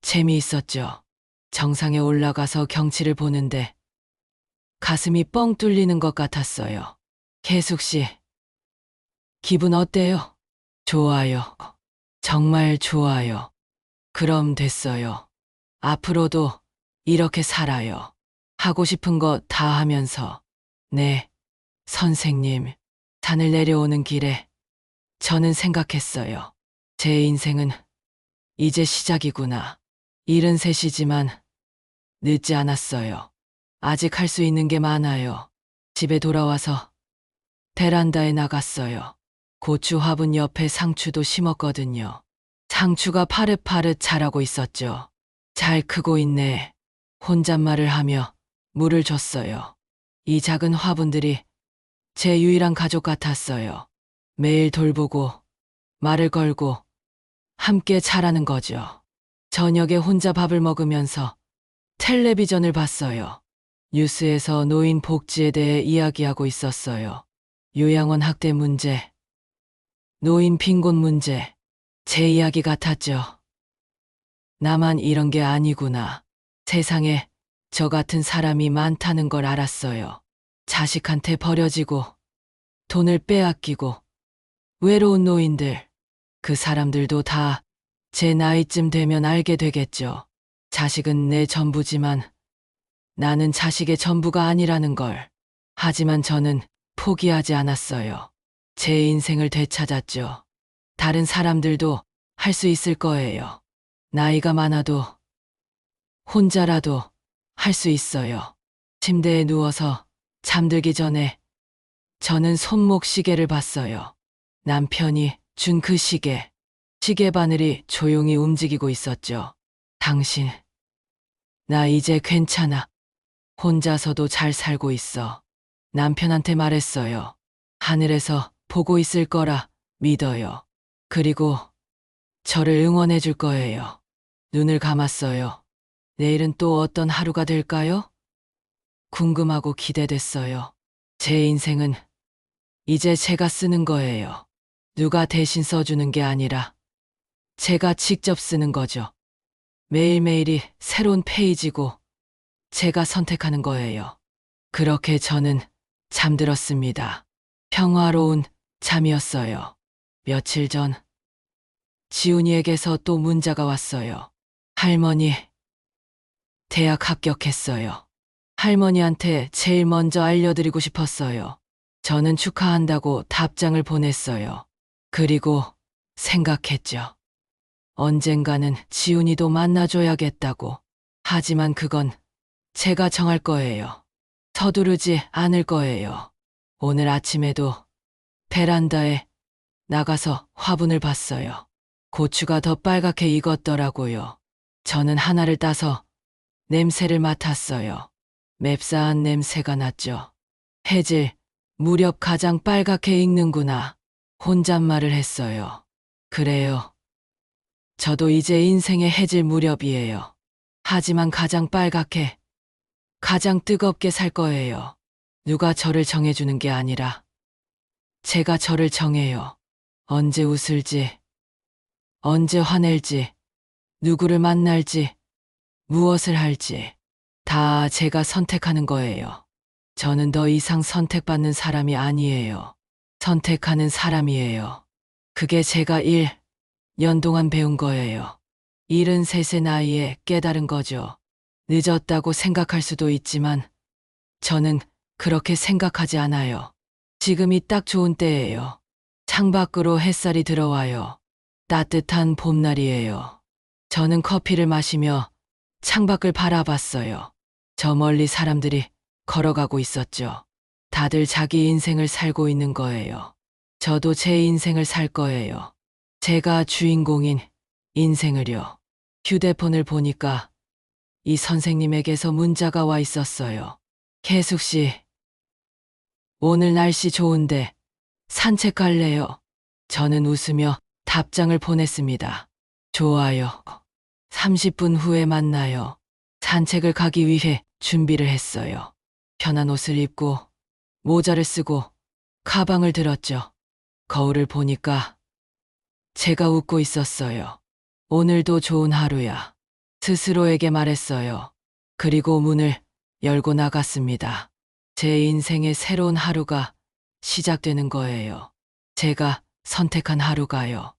재미있었죠. 정상에 올라가서 경치를 보는데 가슴이 뻥 뚫리는 것 같았어요. 계숙 씨, 기분 어때요? 좋아요. 정말 좋아요. 그럼 됐어요. 앞으로도 이렇게 살아요. 하고 싶은 거 다 하면서. 네, 선생님. 산을 내려오는 길에 저는 생각했어요. 제 인생은 이제 시작이구나. 73이지만 늦지 않았어요. 아직 할 수 있는 게 많아요. 집에 돌아와서 베란다에 나갔어요. 고추 화분 옆에 상추도 심었거든요. 상추가 파릇파릇 자라고 있었죠. 잘 크고 있네. 혼잣말을 하며 물을 줬어요. 이 작은 화분들이 제 유일한 가족 같았어요. 매일 돌보고 말을 걸고 함께 자라는 거죠. 저녁에 혼자 밥을 먹으면서 텔레비전을 봤어요. 뉴스에서 노인 복지에 대해 이야기하고 있었어요. 요양원 학대 문제, 노인 빈곤 문제, 제 이야기 같았죠. 나만 이런 게 아니구나. 세상에 저 같은 사람이 많다는 걸 알았어요. 자식한테 버려지고 돈을 빼앗기고 외로운 노인들, 그 사람들도 다 제 나이쯤 되면 알게 되겠죠. 자식은 내 전부지만 나는 자식의 전부가 아니라는 걸. 하지만 저는 포기하지 않았어요. 제 인생을 되찾았죠. 다른 사람들도 할 수 있을 거예요. 나이가 많아도 혼자라도 할 수 있어요. 침대에 누워서 잠들기 전에 저는 손목 시계를 봤어요. 남편이 준 그 시계. 시계 바늘이 조용히 움직이고 있었죠. 당신, 나 이제 괜찮아. 혼자서도 잘 살고 있어. 남편한테 말했어요. 하늘에서 보고 있을 거라 믿어요. 그리고 저를 응원해 줄 거예요. 눈을 감았어요. 내일은 또 어떤 하루가 될까요? 궁금하고 기대됐어요. 제 인생은 이제 제가 쓰는 거예요. 누가 대신 써주는 게 아니라 제가 직접 쓰는 거죠. 매일매일이 새로운 페이지고 제가 선택하는 거예요. 그렇게 저는 잠들었습니다. 평화로운 잠이었어요. 며칠 전 지훈이에게서 또 문자가 왔어요. 할머니, 대학 합격했어요. 할머니한테 제일 먼저 알려드리고 싶었어요. 저는 축하한다고 답장을 보냈어요. 그리고 생각했죠. 언젠가는 지훈이도 만나줘야겠다고. 하지만 그건 제가 정할 거예요. 서두르지 않을 거예요. 오늘 아침에도 베란다에 나가서 화분을 봤어요. 고추가 더 빨갛게 익었더라고요. 저는 하나를 따서 냄새를 맡았어요. 맵싸한 냄새가 났죠. 해질, 무렵 가장 빨갛게 익는구나. 혼잣말을 했어요. 그래요. 저도 이제 인생의 해질 무렵이에요. 하지만 가장 빨갛게 가장 뜨겁게 살 거예요. 누가 저를 정해주는 게 아니라 제가 저를 정해요. 언제 웃을지, 언제 화낼지, 누구를 만날지, 무엇을 할지 다 제가 선택하는 거예요. 저는 더 이상 선택받는 사람이 아니에요. 선택하는 사람이에요. 그게 제가 1년 동안 배운 거예요. 73의 나이에 깨달은 거죠. 늦었다고 생각할 수도 있지만 저는 그렇게 생각하지 않아요. 지금이 딱 좋은 때예요. 창밖으로 햇살이 들어와요. 따뜻한 봄날이에요. 저는 커피를 마시며 창밖을 바라봤어요. 저 멀리 사람들이 걸어가고 있었죠. 다들 자기 인생을 살고 있는 거예요. 저도 제 인생을 살 거예요. 제가 주인공인 인생을요. 휴대폰을 보니까 이 선생님에게서 문자가 와 있었어요. 계숙 씨, 오늘 날씨 좋은데 산책 갈래요? 저는 웃으며 답장을 보냈습니다. 좋아요. 30분 후에 만나요. 산책을 가기 위해 준비를 했어요. 편한 옷을 입고 모자를 쓰고 가방을 들었죠. 거울을 보니까 제가 웃고 있었어요. 오늘도 좋은 하루야. 스스로에게 말했어요. 그리고 문을 열고 나갔습니다. 제 인생의 새로운 하루가 시작되는 거예요. 제가 선택한 하루가요.